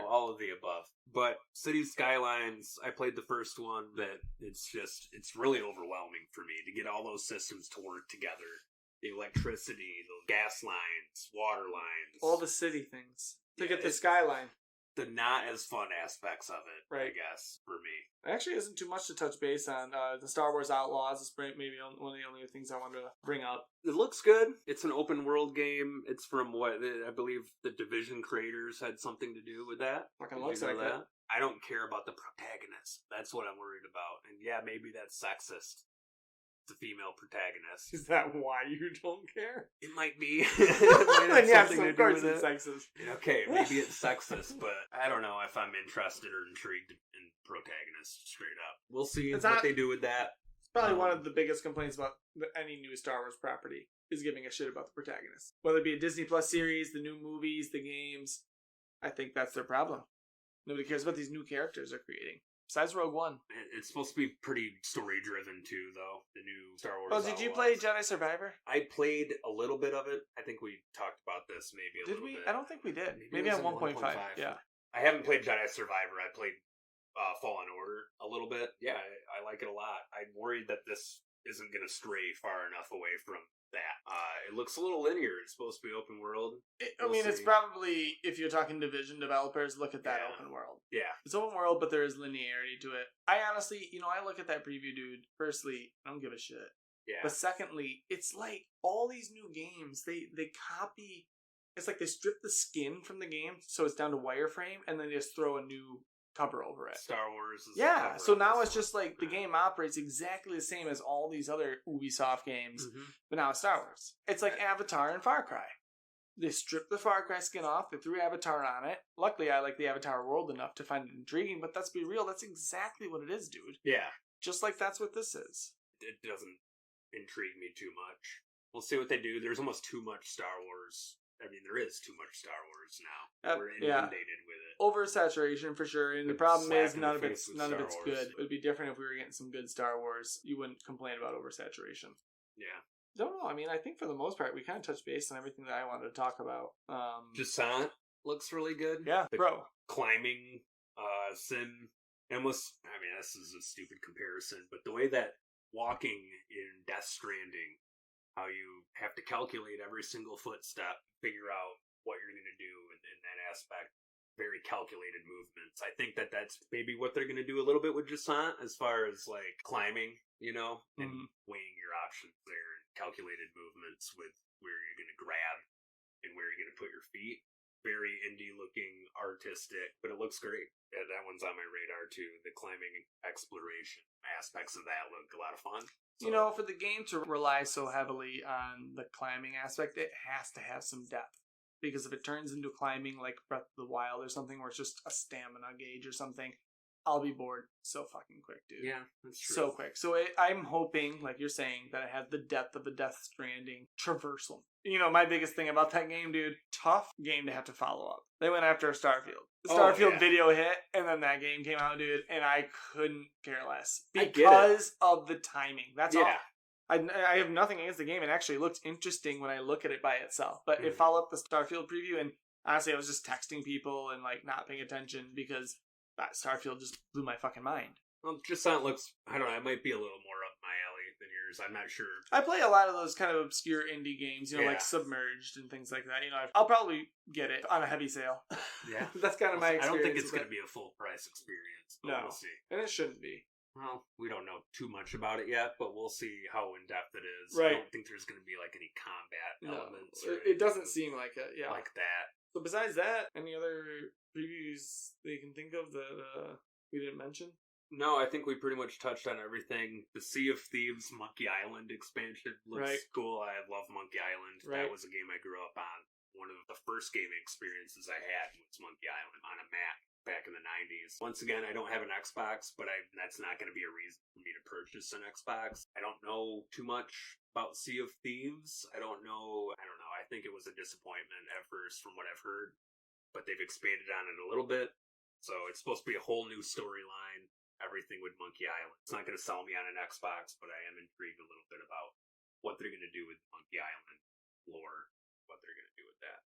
all of the above. But City Skylines, I played the first one. That it's really overwhelming for me to get all those systems to work together. The electricity, the gas lines, water lines, all the city things to get the skyline. The not as fun aspects of it, right? I guess, for me. It actually isn't too much to touch base on. The Star Wars Outlaws is maybe one of the only things I wanted to bring up. It looks good. It's an open world game. It's from what I believe the Division creators had something to do with that. Fucking looks like that. I don't care about the protagonist. That's what I'm worried about. And yeah, maybe that's sexist. The female protagonist. Is that why you don't care? It might be. It might have something to do with it. Sexist. Okay, maybe it's sexist, but I don't know if I'm interested or intrigued in protagonists straight up. We'll see what they do with that. It's probably one of the biggest complaints about any new Star Wars property is giving a shit about the protagonist. Whether it be a Disney Plus series, the new movies, the games, I think that's their problem. Nobody cares about these new characters they're creating. Besides Rogue One. It's supposed to be pretty story-driven, too, though. The new Star Wars. Oh, did you play Jedi Survivor? I played a little bit of it. I think we talked about this maybe a little bit. Did we? I don't think we did. Maybe on 1.5. Yeah. I haven't played Jedi Survivor. I played Fallen Order a little bit. Yeah, I like it a lot. I'm worried that this isn't going to stray far enough away from that. It looks a little linear. It's supposed to be open world. It's probably, if you're talking Division developers, look at that open world. Yeah. It's open world, but there is linearity to it. I honestly, I look at that preview, dude. Firstly, I don't give a shit. Yeah. But secondly, it's like all these new games, they copy. It's like they strip the skin from the game, so it's down to wireframe, and then they just throw a new cover over it. Star Wars is so now it's just like the game operates exactly the same as all these other Ubisoft games, but now it's Star Wars. It's like Avatar and Far Cry. They stripped the Far Cry skin off. They threw Avatar on it. Luckily, I like the Avatar world enough to find it intriguing, but let's be real, that's exactly what it is, dude. Yeah. Just like that's what this is. It doesn't intrigue me too much. We'll see what they do. There's almost too much Star Wars. I mean, there is too much Star Wars now. We're inundated with it. Oversaturation for sure, and the problem is none of it's Wars. good. It would be different if we were getting some good Star Wars. You wouldn't complain about oversaturation. Yeah. Don't know. I mean, I think for the most part, we kind of touched base on everything that I wanted to talk about. Descent looks really good. Yeah, bro. Climbing, sim, almost. I mean, this is a stupid comparison, but the way that walking in Death Stranding, how you have to calculate every single footstep, figure out what you're going to do in that aspect. Very calculated movements. I think that that's maybe what they're going to do a little bit with Descent as far as like climbing, and weighing your options there and calculated movements with where you're going to grab and where you're going to put your feet. Very indie looking, artistic, but it looks great. Yeah, that one's on my radar too. The climbing exploration aspects of that look a lot of fun. So, for the game to rely so heavily on the climbing aspect, it has to have some depth. Because if it turns into climbing like Breath of the Wild or something where it's just a stamina gauge or something, I'll be bored so fucking quick, dude. Yeah, that's true. So quick. So I'm hoping, like you're saying, that it has the depth of a Death Stranding traversal. My biggest thing about that game, dude, tough game to have to follow up. They went after Starfield. The Starfield video hit, and then that game came out, dude, and I couldn't care less. Because of the timing. That's all. I have nothing against the game. It actually looked interesting when I look at it by itself. But it followed up the Starfield preview, and honestly, I was just texting people and like not paying attention because that Starfield just blew my fucking mind. Well, Descent looks, I don't know, it might be a little more up my alley than yours. I'm not sure. I play a lot of those kind of obscure indie games, like Submerged and things like that. I'll probably get it on a heavy sale. Yeah. That's kind of my experience. I don't think it's going to be a full price experience, but we'll see. And it shouldn't be. Well, we don't know too much about it yet, but we'll see how in-depth it is. Right. I don't think there's going to be like any combat elements. It doesn't seem like it, like that. So besides that, any other previews that you can think of that we didn't mention? No, I think we pretty much touched on everything. The Sea of Thieves Monkey Island expansion looks cool. I love Monkey Island. That was a game I grew up on. One of the first gaming experiences I had was Monkey Island on a Mac back in the 90s. Once again, I don't have an Xbox, but that's not going to be a reason for me to purchase an Xbox. I don't know too much about Sea of Thieves. I don't know. I think it was a disappointment at first from what I've heard, but they've expanded on it a little bit. So it's supposed to be a whole new storyline, everything with Monkey Island. It's not going to sell me on an Xbox, but I am intrigued a little bit about what they're going to do with Monkey Island lore, what they're going to do with that.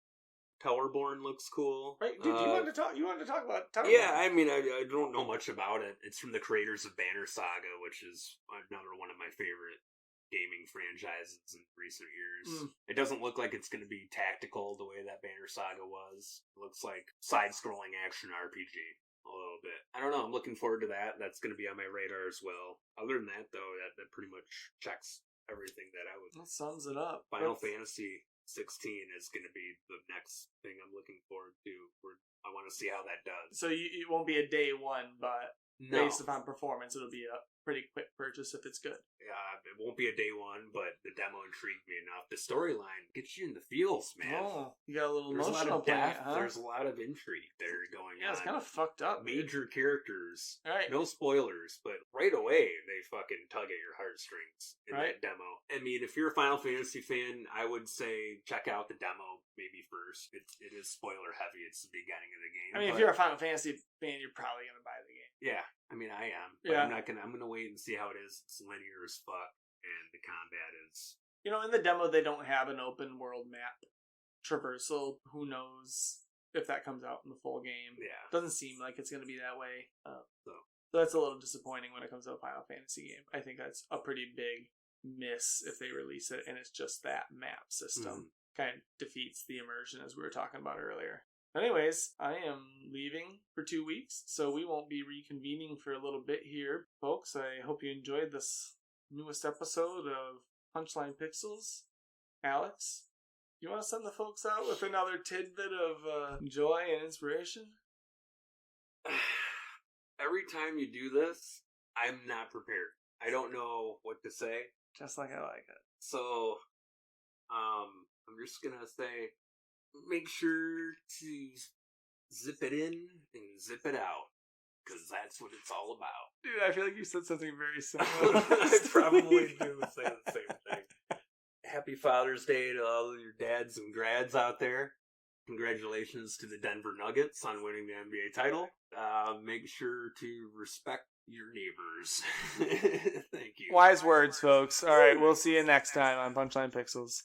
Towerborn looks cool. Right, dude, you wanted to talk about Towerborn. Yeah, I mean, I don't know much about it. It's from the creators of Banner Saga, which is another one of my favorite gaming franchises in recent years. It doesn't look like it's going to be tactical the way that Banner Saga was. It looks like side-scrolling action RPG a little bit. I don't know. I'm looking forward to that. That's going to be on my radar as well. Other than that, though, that pretty much checks everything that I would. That sums it up. Final Fantasy 16 is going to be the next thing I'm looking forward to. I want to see how that does. So it won't be a day one, but based upon performance, it'll be a pretty quick purchase if it's good. Yeah, it won't be a day one, but the demo intrigued me enough. The storyline gets you in the feels, man. Oh, you got a little There's emotional depth. There's a lot of intrigue there going on. Yeah, it's kind of fucked up. Major characters. Right. No spoilers, but right away they fucking tug at your heartstrings in that demo. I mean, if you're a Final Fantasy fan, I would say check out the demo maybe first. It is spoiler heavy. It's the beginning of the game. I mean, if you're a Final Fantasy fan, you're probably going to buy the game. Yeah, I mean, I am. But I'm going to wait and see how it is. It's linear as fuck, and the combat is... In the demo, they don't have an open world map traversal. Who knows if that comes out in the full game. Yeah. Doesn't seem like it's going to be that way. So that's a little disappointing when it comes to a Final Fantasy game. I think that's a pretty big miss if they release it, and it's just that map system. Kind of defeats the immersion as we were talking about earlier. Anyways, I am leaving for 2 weeks, so we won't be reconvening for a little bit here, folks. I hope you enjoyed this newest episode of Punchline Pixels. Alex, you want to send the folks out with another tidbit of joy and inspiration? Every time you do this, I'm not prepared. I don't know what to say. Just like I like it. So, I'm just gonna say, make sure to zip it in and zip it out. Because that's what it's all about. Dude, I feel like you said something very similar. I probably do say the same thing. Happy Father's Day to all of your dads and grads out there. Congratulations to the Denver Nuggets on winning the NBA title. Make sure to respect your neighbors. Thank you. Wise words, folks. All right, we'll see you next time on Punchline Pixels.